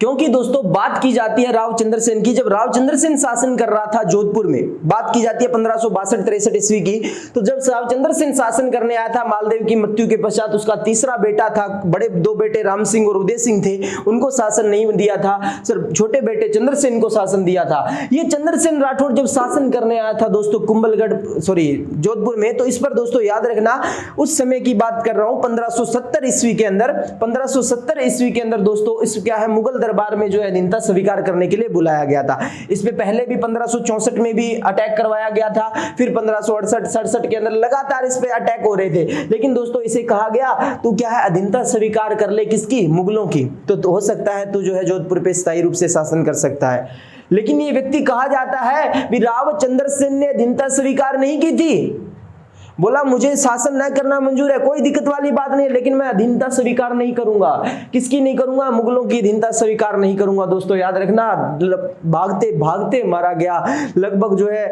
क्योंकि दोस्तों बात की जाती है रावचंद्र सेन की। जब रावचंद्र सेन शासन कर रहा था जोधपुर में, बात की जाती है 1562-63 ईस्वी की। तो जब रावचंद्र सेन शासन करने आया था, मालदेव की मृत्यु के पश्चात उसका तीसरा बेटा था, बड़े 2 बेटे राम सिंह और उदय सिंह थे, उनको शासन नहीं दिया था सर, छोटे बेटे चंद्रसेन को शासन दिया था। ये चंद्रसेन राठौड़ जब शासन करने आया था दोस्तों जोधपुर में, तो इस पर दोस्तों याद रखना उस समय की बात कर रहा हूं 1570 ईस्वी के अंदर। 1570 ईस्वी के अंदर दोस्तों इस क्या है मुगल दरबार में जो है अधीनता स्वीकार करने के लिए बुलाया गया था। इसमें पहले भी 1564 में भी अटैक करवाया गया था, फिर 1568-67 के अंदर लगातार इस पे अटैक हो रहे थे। लेकिन दोस्तों इसे कहा गया तू क्या है अधीनता स्वीकार कर ले, किसकी? मुगलों की। तो हो सकता है तू जो है जोधपुर पे स्थायी रूप से शासन कर सकता है। लेकिन ये व्यक्ति कहा जाता है भी रावचंद्र सेन ने अधीनता स्वीकार नहीं की थी। बोला मुझे शासन न करना मंजूर है, कोई दिक्कत वाली बात नहीं है, लेकिन मैं अधीनता स्वीकार नहीं करूंगा। किसकी नहीं करूंगा? मुगलों की अधीनता स्वीकार नहीं करूंगा। दोस्तों याद रखना भागते भागते मारा गया। लगभग जो है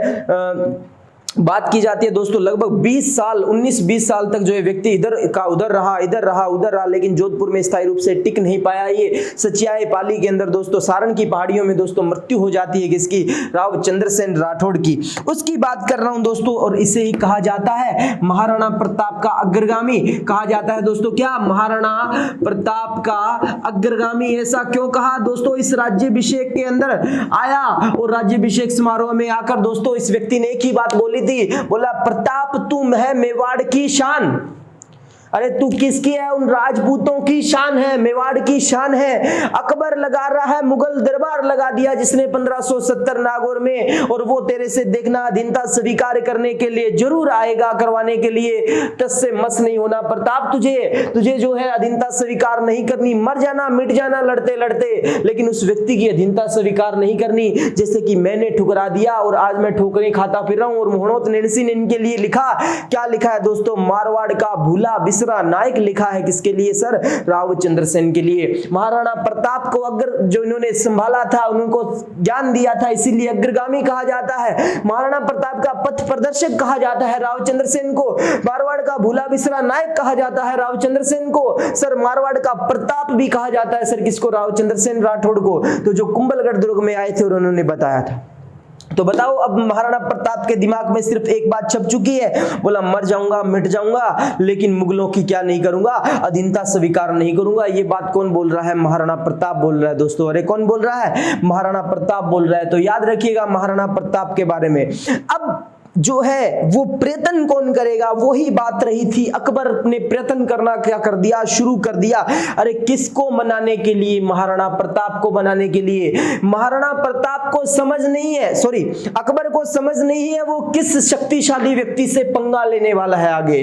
बात की जाती है दोस्तों लगभग 20 साल 19-20 साल तक जो है व्यक्ति इधर का उधर रहा, लेकिन जोधपुर में स्थायी रूप से टिक नहीं पाया। ये सचियाए पाली के अंदर दोस्तों सारण की पहाड़ियों में दोस्तों मृत्यु हो जाती है किसकी, राव चंद्रसेन राठौड़ की। उसकी बात कर रहा हूं दोस्तों, और इसे ही कहा जाता है महाराणा प्रताप का अग्रगामी। कहा जाता है दोस्तों क्या, महाराणा प्रताप का अग्रगामी। ऐसा क्यों कहा दोस्तों, इस राज्याभिषेक के अंदर आया और राज्याभिषेक समारोह में आकर दोस्तों इस व्यक्ति ने एक ही बात बोली थी, बोला प्रताप तुम है मेवाड़ की शान। अरे तू किसकी है, उन राजपूतों की शान है, मेवाड़ की शान है। अकबर लगा रहा है मुगल दरबार लगा दिया जिसने 1570 नागौर में, और वो तेरे से देखना अधीनता स्वीकार करने के लिए जरूर आएगा, करवाने के लिए टस से मस नहीं होना प्रताप। तुझे जो है अधीनता स्वीकार नहीं करनी, मर जाना मिट जाना लड़ते लड़ते, लेकिन उस व्यक्ति की अधीनता स्वीकार नहीं करनी जैसे कि मैंने ठुकरा दिया और आज मैं ठोकरें खाता फिर रहा हूं। और मोहनोत नेल्सी ने इनके लिए लिखा, क्या लिखा है दोस्तों, मारवाड़ का भूला बिसरा नायक लिखा है किसके लिए सर, राव चंद्रसेन के लिए। महाराणा प्रताप को अग्र जो इन्होंने संभाला था, उनको ज्ञान दिया था, इसीलिए अग्रगामी कहा जाता है। महाराणा प्रताप का पथ प्रदर्शक कहा जाता है राव चंद्रसेन को। मारवाड़ का भूला बिसरा नायक कहा जाता है राव चंद्रसेन को। सर मारवाड़ का प्रताप भी कहा जाता है सर किसको, राव चंद्रसेन राठौड़ को, तो जो कुंभलगढ़ दुर्ग में आए थे और उन्होंने बताया था। तो बताओ अब महाराणा प्रताप के दिमाग में सिर्फ एक बात छप चुकी है, बोला मर जाऊंगा मिट जाऊंगा लेकिन मुगलों की क्या नहीं करूंगा, अधीनता स्वीकार नहीं करूंगा। ये बात कौन बोल रहा है, महाराणा प्रताप बोल रहा है दोस्तों। अरे कौन बोल रहा है, महाराणा प्रताप बोल रहा है। तो याद रखिएगा महाराणा प्रताप के बारे में। अब जो है वो प्रयत्न कौन करेगा, वो ही बात रही थी। अकबर ने प्रयत्न करना क्या कर दिया, शुरू कर दिया। अरे किसको मनाने के लिए, महाराणा प्रताप को मनाने के लिए। महाराणा प्रताप को समझ नहीं है, सॉरी अकबर को समझ नहीं है वो किस शक्तिशाली व्यक्ति से पंगा लेने वाला है, आगे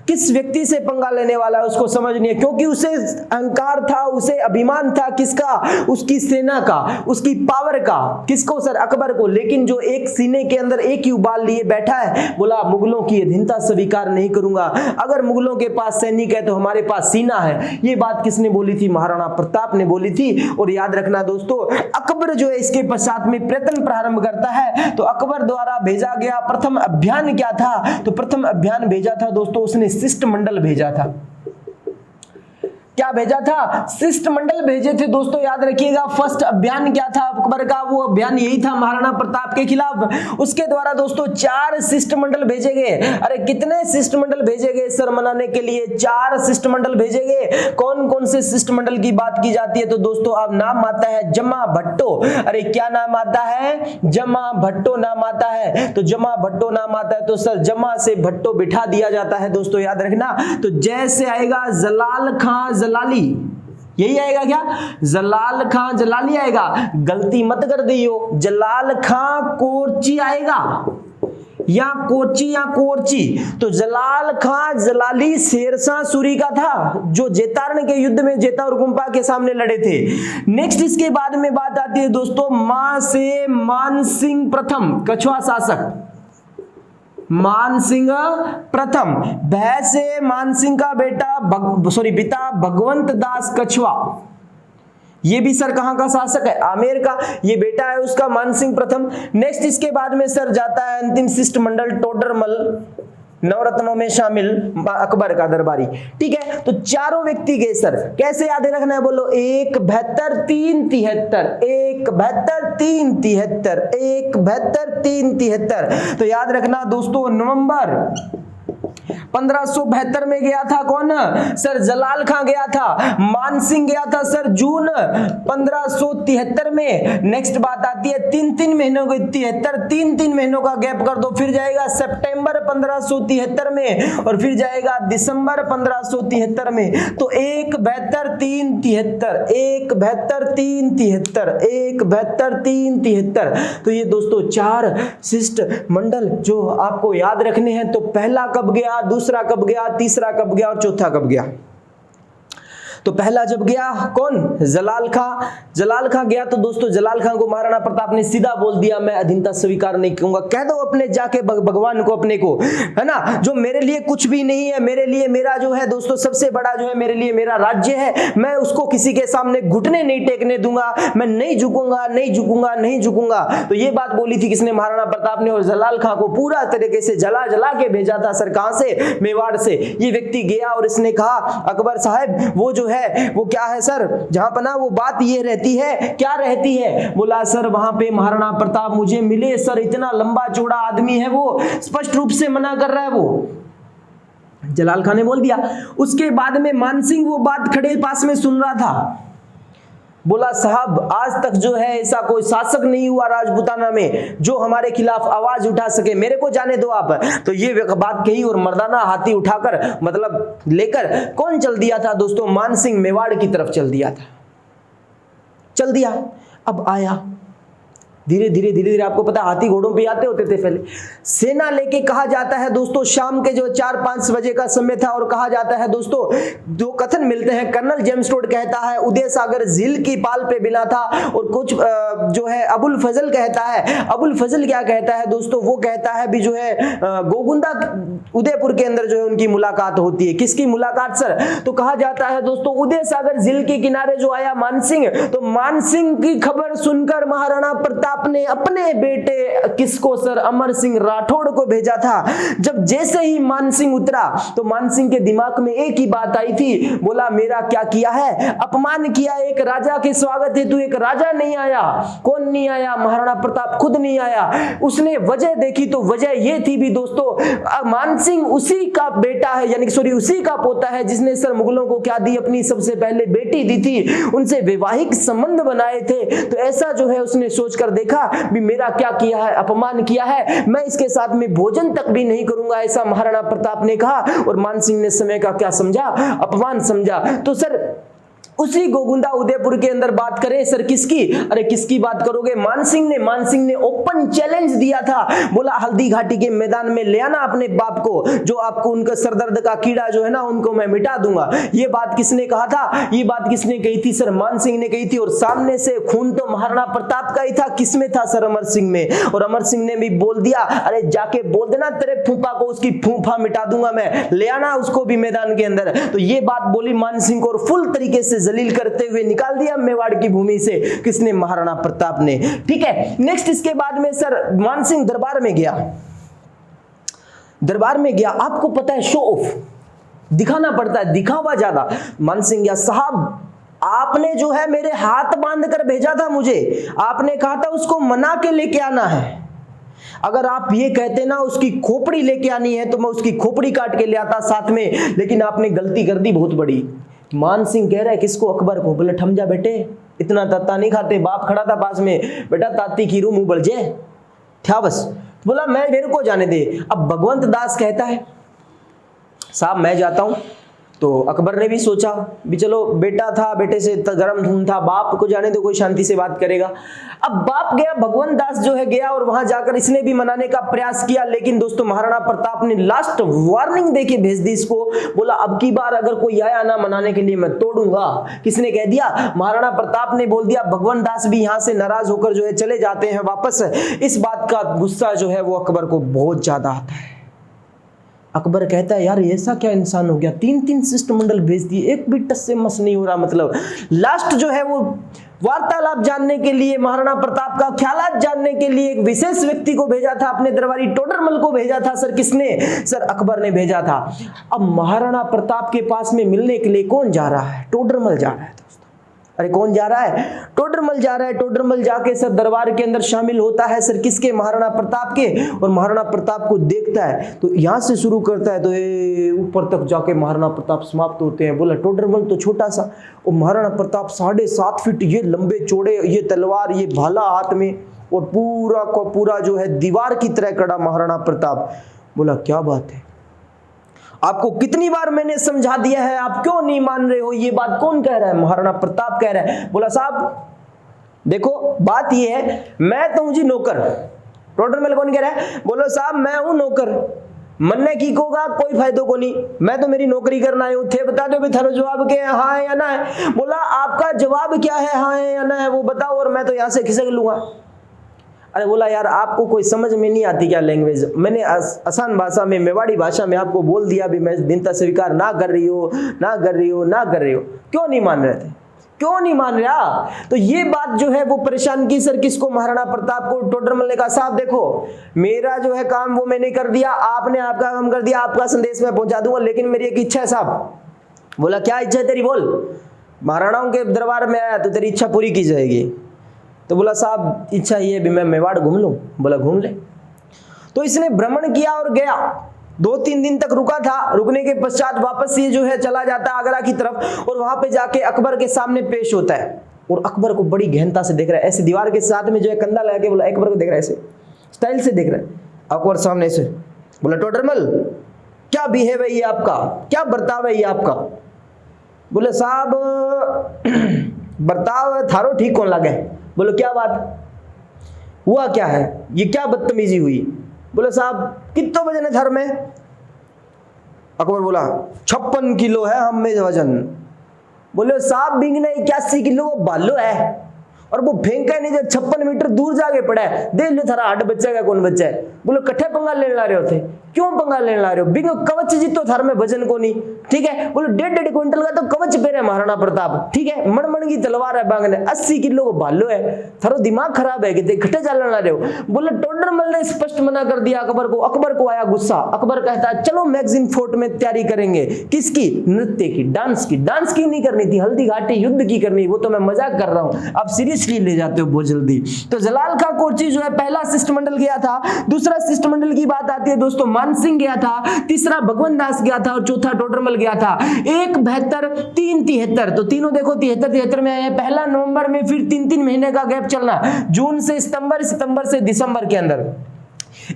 किस व्यक्ति से पंगा लेने वाला है उसको समझ नहीं है, क्योंकि उसे अहंकार था, उसे अभिमान था किसका, उसकी सेना का, उसकी पावर का। किसको सर, अकबर को। लेकिन जो एक सीने के अंदर एक ही उबाल लिए बैठा है, बोला मुगलों की अधीनता स्वीकार नहीं करूंगा। अगर मुगलों के पास सैनिक है तो हमारे पास सीना है। ये बात किसने बोली थी, महाराणा प्रताप ने बोली थी। और याद रखना दोस्तों, अकबर जो है इसके पश्चात में प्रयत्न प्रारंभ करता है। तो अकबर द्वारा भेजा गया प्रथम अभियान क्या था, तो प्रथम अभियान भेजा था दोस्तों उसने शिष्टमंडल भेजा था। क्या भेजा था, शिष्टमंडल भेजे थे दोस्तों। याद रखिएगा फर्स्ट अभियान क्या था अकबर का, वो अभियान यही था महाराणा प्रताप के खिलाफ। उसके द्वारा दोस्तों 4 शिष्टमंडल भेजे गए। अरे कितने शिष्टमंडल भेजे गए सर मनाने के लिए, 4 शिष्टमंडल भेजे गए। कौन कौन से शिष्टमंडल की बात की जाती है, तो दोस्तों अब नाम आता है जमा भट्टो। अरे क्या नाम आता है, जमा भट्टो नाम आता है। तो जमा भट्टो नाम आता है तो सर जमा से भट्टो बिठा दिया जाता है दोस्तों, याद रखना। तो जैसे आएगा जलाल खां जलाली, यही आएगा क्या, जलाल खां जलाली आएगा। गलती मत कर दियो, जलाल खां कोरची आएगा या कोची या कोरची। तो जलाल खां जलाली शेरशाह सूरी का था, जो जेतारण के युद्ध में जेता और गुम्पा के सामने लड़े थे। नेक्स्ट इसके बाद में बात आती है दोस्तों मां से मानसिंह प्रथम कछवा शासक, मानसिंह प्रथम। भय से मानसिंह का पिता भगवंत दास कछवा, ये भी सर कहां का शासक है, आमेर का। ये बेटा है उसका मानसिंह प्रथम। नेक्स्ट इसके बाद में सर जाता है अंतिम शिष्टमंडल टोडरमल, नवरत्नों में शामिल अकबर का दरबारी। ठीक है, तो चारों व्यक्ति गए सर। कैसे याद रखना है बोलो, 1 72 3 73, 1 72 3 73, 1 72 3 73। तो याद रखना दोस्तों नवंबर 1572 में गया था कौन सर, जलाल खां गया था। मानसिंह गया था सर जून 1573 में। नेक्स्ट बात आती है 3-3 महीनों की 73, 3-3 महीनों का गैप कर दो, फिर जाएगा सितंबर 1573 में और फिर जाएगा दिसंबर 1573 में। तो 1 72 3 73, 1 72 3 73, 1 72 3 73। तो ये दोस्तों 4 शिष्ट मंडल जो आपको याद रखने हैं। तो पहला कब गया, दूसरा कब गया, तीसरा कब गया और चौथा कब गया। तो पहला जब गया कौन, जलाल खां। जलाल खां गया तो दोस्तों जलाल खां को महाराणा प्रताप ने सीधा बोल दिया मैं अधीनता स्वीकार नहीं करूंगा, कह दो अपने जाके भगवान को अपने को, है ना, जो मेरे लिए कुछ भी नहीं है, मेरे लिए मेरा जो है दोस्तों सबसे बड़ा जो है मेरे लिए मेरा राज्य है, मैं उसको किसी के सामने घुटने नहीं टेकने दूंगा, मैं नहीं झुकूंगा नहीं झुकूंगा नहीं झुकूंगा। तो ये बात बोली थी किसने, महाराणा प्रताप ने, और जलाल खां को पूरा तरीके से जला जला के भेजा था सर, कहां से, मेवाड़ से। ये व्यक्ति गया और इसने कहा अकबर साहब वो जो है वो क्या है सर, जहां पर ना वो बात ये रहती है, क्या रहती है, बोला सर वहां पे महाराणा प्रताप मुझे मिले सर, इतना लंबा चौड़ा आदमी है वो, स्पष्ट रूप से मना कर रहा है वो। जलाल खान ने बोल दिया। उसके बाद में मानसिंह वो बात खड़े पास में सुन रहा था, बोला साहब आज तक जो है ऐसा कोई शासक नहीं हुआ राजपूताना में जो हमारे खिलाफ आवाज उठा सके, मेरे को जाने दो आप। तो ये बात कही और मर्दाना हाथी उठाकर मतलब लेकर कौन चल दिया था दोस्तों, मानसिंह मेवाड़ की तरफ चल दिया था, चल दिया। अब आया धीरे धीरे धीरे धीरे, आपको पता हाथी घोड़ों पे आते होते थे पहले, सेना लेके कहा जाता है दोस्तों शाम के जो 4-5 बजे का समय था, और कहा जाता है दोस्तों दो कथन मिलते हैं, कर्नल जेम्स टोड कहता है उदय सागर झील की पाल पे मिला था, और कुछ जो है अबुल फजल कहता है, अबुल फजल क्या कहता है दोस्तों, वो कहता है भी जो है गोगुंदा उदयपुर के अंदर जो है उनकी मुलाकात होती है। किसकी मुलाकात सर, तो कहा जाता है दोस्तों उदय सागर झील के किनारे जो आया मानसिंह, तो मानसिंह की खबर सुनकर महाराणा प्रताप ने अपने बेटे किसको सर, अमर सिंह राठौड़ को भेजा था। जब जैसे ही मानसिंह उतरा तो मानसिंह के दिमाग में एक ही बात आई थी, बोला मेरा क्या किया है, अपमान किया, एक राजा के स्वागत हेतु एक राजा नहीं आया, कौन नहीं आया, महाराणा प्रताप खुद नहीं आया। उसने वजह देखी तो वजह ये थी भी दोस्तों, मानसिंह उसी का बेटा है, यानी सॉरी उसी का पोता है जिसने सर मुगलों को क्या दी, अपनी सबसे पहले बेटी दी थी, उनसे वैवाहिक संबंध बनाए थे। तो ऐसा जो है उसने सोचकर देखा भी मेरा क्या किया है, अपमान किया है, मैं इसके साथ में भोजन तक भी नहीं करूंगा, ऐसा महाराणा प्रताप ने कहा। और मानसिंह ने समय का क्या समझा, अपमान समझा। तो सर उसी गोगुंदा उदयपुर के अंदर बात करें सर किसकी, अरे किसकी बात करोगे, मानसिंह ने ओपन चैलेंज दिया था, बोला हल्दी घाटी के मैदान में ले आना अपने बाप को, जो आपको उनका सरदर्द का कीड़ा जो है ना उनको मैं मिटा दूंगा। ये बात किसने कहा था, ये बात किसने कही थी सर, मानसिंह ने कही थी। और सामने से खून तो महाराणा प्रताप का ही था, किसमें था सर, अमर सिंह में। और अमर सिंह ने भी बोल दिया अरे जाके बोल देना तेरे फूफा को, उसकी फूफा मिटा दूंगा मैं, ले आना उसको भी मैदान के अंदर। तो ये बात बोली मानसिंह को, और फुल तरीके से जलील करते हुए निकाल दिया मेवाड़ की भूमि से, किसने, महाराणा प्रताप ने। ठीक है, नेक्स्ट इसके बाद में सर मानसिंह दरबार में गया, दरबार में गया, आपको पता है शो ऑफ दिखाना पड़ता है, दिखावा ज्यादा। मानसिंह या साहब आपने जो है मेरे हाथ बांध कर भेजा था मुझे, आपने कहा था उसको मना के लेके आना है, अगर आप ये कहते ना उसकी खोपड़ी लेके आनी है तो मैं उसकी खोपड़ी काट के ले आता साथ में, लेकिन आपने गलती कर दी बहुत बड़ी। मानसिंह कह रहा है किसको, अकबर को, बोले ठम जा बेटे, इतना तत्ता नहीं खाते। बाप खड़ा था पास में, बेटा ताती खीरू मुंह बढ़ जाए क्या बस, बोला मैं मेरे को जाने दे। अब भगवंत दास कहता है साहब मैं जाता हूं। तो अकबर ने भी सोचा भी चलो बेटा था, बेटे से गरम धूम था, बाप को जाने दो, कोई शांति से बात करेगा। अब बाप गया, भगवंत दास जो है गया, और वहां जाकर इसने भी मनाने का प्रयास किया, लेकिन दोस्तों महाराणा प्रताप ने लास्ट वार्निंग देके भेज दी इसको, बोला अब की बार अगर कोई आया ना मनाने के लिए मैं तोड़ूंगा। किसने कह दिया, महाराणा प्रताप ने बोल दिया। भगवंत दास भी यहां से नाराज होकर जो है चले जाते हैं वापस। इस बात का गुस्सा जो है वो अकबर को बहुत ज्यादा आता है। अकबर कहता है यार ऐसा क्या इंसान हो गया, 3-3 शिष्टमंडल भेज दिए, एक भी टस से मस नहीं हो रहा। मतलब लास्ट जो है वो वार्तालाप जानने के लिए, महाराणा प्रताप का ख्यालात जानने के लिए एक विशेष व्यक्ति को भेजा था, अपने दरबारी टोडरमल को भेजा था सर, किसने, सर अकबर ने भेजा था। अब महाराणा प्रताप के पास में मिलने के लिए कौन जा रहा है, टोडरमल जा रहा है दोस्तों। अरे कौन जा रहा है, टोडरमल जा रहा है। टोडरमल जाके सर दरबार के अंदर शामिल होता है सर किसके, महाराणा प्रताप के, और महाराणा प्रताप को देखता है तो यहां से शुरू करता है तो ऊपर तक जाके महाराणा प्रताप समाप्त होते हैं। बोला टोडरमल तो छोटा सा, और महाराणा प्रताप 7.5 फीट, ये लंबे चौड़े, ये तलवार, ये भाला हाथ में, और पूरा का पूरा जो है दीवार की तरह खड़ा महाराणा प्रताप। बोला क्या बात है, आपको कितनी बार मैंने समझा दिया है, आप क्यों नहीं मान रहे हो, ये बात कौन कह रहा है, महाराणा प्रताप कह रहा है। बोला साहब देखो बात ये है, मैं तो हूं जी नौकर। टोडरमल कौन कह रहा है, बोलो साहब मैं हूं नौकर, मन्ने की कोगा कोई फायदो को नहीं, मैं तो मेरी नौकरी करना आयो थे, बता दो भी थारो जवाब क्या है, हाँ है या ना है। बोला आपका जवाब क्या है, हाँ है या ना है वो बताओ और मैं तो यहाँ से खिसक लूंगा। अरे बोला यार आपको कोई समझ में नहीं आती क्या लैंग्वेज, मैंने आसान भाषा में मेवाड़ी भाषा में आपको बोल दिया भी मैं दीनता स्वीकार ना कर रही हो, ना कर रही हो, ना कर रही हो, क्यों नहीं मान रहे थे, क्यों नहीं मान रहा। तो ये बात जो है वो परेशान की सर किसको, महाराणा प्रताप को। टोडरमल ने कहा साहब देखो मेरा जो है काम वो मैंने कर दिया, आपने आपका काम कर दिया, आपका संदेश मैं पहुंचा दूंगा, लेकिन मेरी एक इच्छा है साहब। बोला क्या इच्छा है तेरी, बोल। महाराणाओं के दरबार में आया तो तेरी इच्छा पूरी की जाएगी। तो बोला साहब इच्छा ये भी मैं मेवाड़ घूम लूं। बोला घूम ले। तो इसने भ्रमण किया और गया, 2-3 दिन तक रुका था, रुकने के पश्चात वापस ये जो है चला जाता आगरा की तरफ और वहां पे जाके अकबर के सामने पेश होता है और अकबर को बड़ी गहनता से देख रहा है, ऐसे दीवार के साथ में जो है कंधा लगा के बोला अकबर को देख रहा है, ऐसे स्टाइल से देख रहा है अकबर सामने से। बोला टोडरमल क्या बिहेव है ये आपका, क्या बर्ताव है ये आपका। बोले साहब बर्ताव थारो ठीक कौन लगे। बोलो क्या बात हुआ, क्या है ये, क्या बदतमीजी हुई। बोले साहब कितना वजन है थर में। अकबर बोला 56 किलो है हम में वजन। बोले साहब बिंगने 81 किलो को बालो है और वो फेंका नहीं जब 56 मीटर दूर जाके पड़ा है, देख लो थारा हट बच्चा का कौन बच्चा है। बोलो कट्ठे पंगा लेने ला रहे हो थे, क्यों पंगा लेने ला रहे हो, बिंगो कवच जीतो थार में वजन को नहीं, ठीक है। बोलो 1.5 क्विंटल का तो कवच पे रहे महाराणा प्रताप, ठीक है, मणमण की तलवार है बांगने, 80 किलो को भालो है, थारो दिमाग खराब है कि कट्ठे चलने ला रहे हो। बोले टोडरमल ने स्पष्ट मना कर दिया अकबर को। अकबर को आया गुस्सा, अकबर कहता चलो मैगजीन फोर्ट में तैयारी करेंगे, किसकी, नृत्य की, डांस की। डांस की नहीं करनी थी, हल्दी घाटी युद्ध की करनी, वो तो मैं मजाक कर रहा हूं, अब सीरियसली ले जाते हो बहुत जल्दी। तो जलाल खां कोची जो है पहला शिष्टमंडल गया था, दूसरा शिष्टमंडल की बात आती है दोस्तों मानसिंह गया था, तीसरा भगवंत दास गया था और चौथा टोडरमल गया था। 172 3 73, तो तीनों देखो 73 में आए हैं। 1 नवंबर में फिर 3-3 महीने का गैप चलना, जून से सितंबर, सितंबर से दिसंबर के अंदर।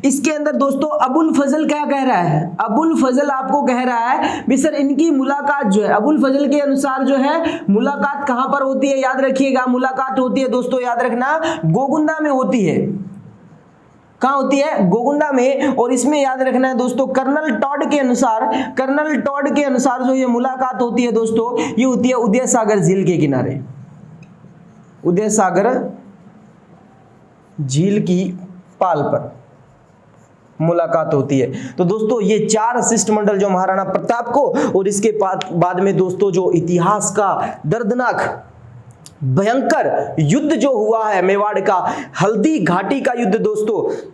इसके अंदर दोस्तों अबुल फजल क्या कह रहा है, अबुल फजल आपको कह रहा है भी सर इनकी मुलाकात जो है, अबुल फजल के अनुसार जो है मुलाकात कहां पर होती है, याद रखिएगा मुलाकात होती है दोस्तों, याद रखना गोगुंदा में होती है। कहां होती है, गोगुंदा में। और इसमें याद रखना है दोस्तों कर्नल टॉड के अनुसार, कर्नल टॉड के अनुसार जो ये मुलाकात होती है दोस्तों, ये होती है उदय सागर झील के किनारे, उदय सागर झील की पाल पर मुलाकात होती है। तो दोस्तों ये 4 शिष्टमंडल जो महाराणा प्रताप को और इसके बाद में दोस्तों जो इतिहास का दर्दनाक भयंकर युद्ध जो हुआ है मेवाड़ का, हल्दी घाटी का युद्ध दोस्तों,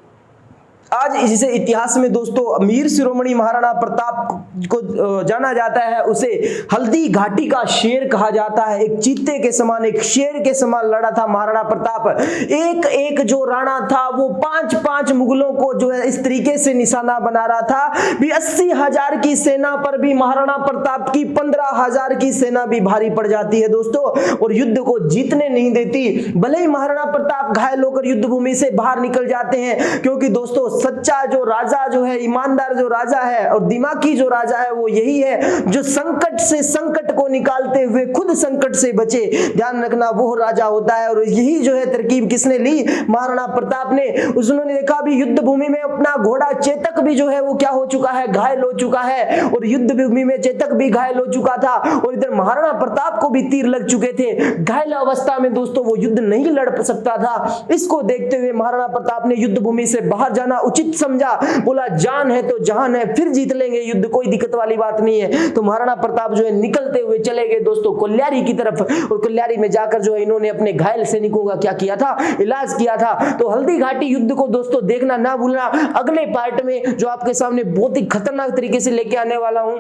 आज जिसे इतिहास में दोस्तों अमीर शिरोमणि महाराणा प्रताप को जाना जाता है, उसे हल्दी घाटी का शेर कहा जाता है। एक चीते के समान, एक शेर के समान लड़ा था महाराणा प्रताप। एक एक जो राणा था वो 5-5 मुगलों को जो है इस तरीके से निशाना बना रहा था भी 80,000 की सेना पर भी महाराणा प्रताप की 15,000 की सेना भी भारी पड़ जाती है दोस्तों, और युद्ध को जीतने नहीं देती। भले ही महाराणा प्रताप घायल होकर युद्ध भूमि से बाहर निकल जाते हैं, क्योंकि दोस्तों सच्चा जो राजा जो है, ईमानदार जो राजा है और दिमागी जो राजा है वो यही है जो संकट से संकट को निकालते हुए खुद संकट से बचे। ध्यान रखना वो राजा होता है। और यही जो है तरकीब किसने ली, महाराणा प्रताप ने। उन्होंने देखा भी युद्ध भूमि में अपना घोड़ा चेतक भी जो है वो क्या हो चुका है, घायल हो चुका है, और युद्ध भूमि में चेतक भी घायल हो चुका था, और इधर महाराणा प्रताप को भी तीर लग चुके थे। घायल अवस्था में दोस्तों वो युद्ध नहीं लड़ सकता था। इसको देखते हुए महाराणा प्रताप ने युद्ध भूमि से बाहर जाना उचित समझा। बोला जान है तो जहान है, फिर जीत लेंगे युद्ध, कोई दिक्कत वाली बात नहीं है। तो महाराणा प्रताप जो है निकलते हुए चले गए दोस्तों कोल्यारी की तरफ, और कोल्यारी में जाकर जो है इन्होंने अपने घायल सैनिकों का क्या किया था, इलाज किया था। तो हल्दी घाटी युद्ध को दोस्तों देखना ना भूलना। अगले पार्ट में जो आपके सामने बहुत ही खतरनाक तरीके से लेके आने वाला हूं।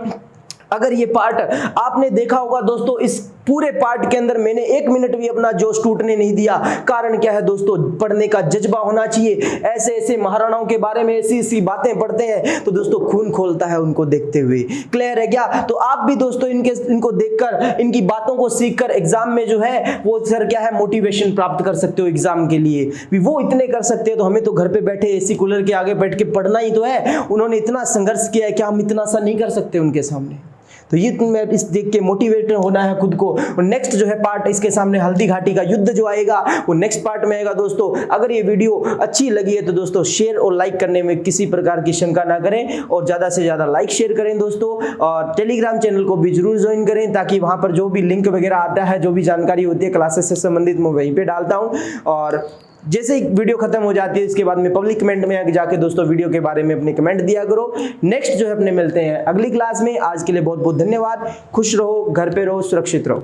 अगर ये पार्ट आपने देखा होगा दोस्तों, इस पूरे पार्ट के अंदर मैंने 1 मिनट भी अपना जोश टूटने नहीं दिया। कारण क्या है दोस्तों, पढ़ने का जज्बा होना चाहिए। ऐसे ऐसे महाराणाओं के बारे में ऐसी ऐसी बातें पढ़ते हैं तो दोस्तों खून खोलता है उनको देखते हुए। क्लियर है क्या? तो आप भी दोस्तों इनको देखकर, इनकी बातों को सीखकर एग्जाम में जो है वो सर क्या है मोटिवेशन प्राप्त कर सकते हो एग्जाम के लिए भी। वो इतने कर सकते हैं तो हमें तो घर पे बैठे एसी कूलर के आगे बैठ के पढ़ना ही तो है। उन्होंने इतना संघर्ष किया है, क्या हम इतना सा नहीं कर सकते उनके सामने? तो ये मैं इस देख के मोटिवेट होना है खुद को। और नेक्स्ट जो है पार्ट इसके सामने हल्दी घाटी का युद्ध जो आएगा वो नेक्स्ट पार्ट में आएगा दोस्तों। अगर ये वीडियो अच्छी लगी है तो दोस्तों शेयर और लाइक करने में किसी प्रकार की शंका ना करें और ज्यादा से ज्यादा लाइक शेयर करें दोस्तों। और टेलीग्राम चैनल को भी जरूर ज्वाइन करें ताकि वहां पर जो भी लिंक वगैरह आता है, जो भी जानकारी होती है क्लासेस से संबंधित, मैं वहीं पे डालता हूं। और जैसे ही वीडियो खत्म हो जाती है इसके बाद में पब्लिक कमेंट में जाके दोस्तों वीडियो के बारे में अपने कमेंट दिया करो। नेक्स्ट जो है अपने मिलते हैं अगली क्लास में। आज के लिए बहुत बहुत धन्यवाद। खुश रहो, घर पे रहो, सुरक्षित रहो।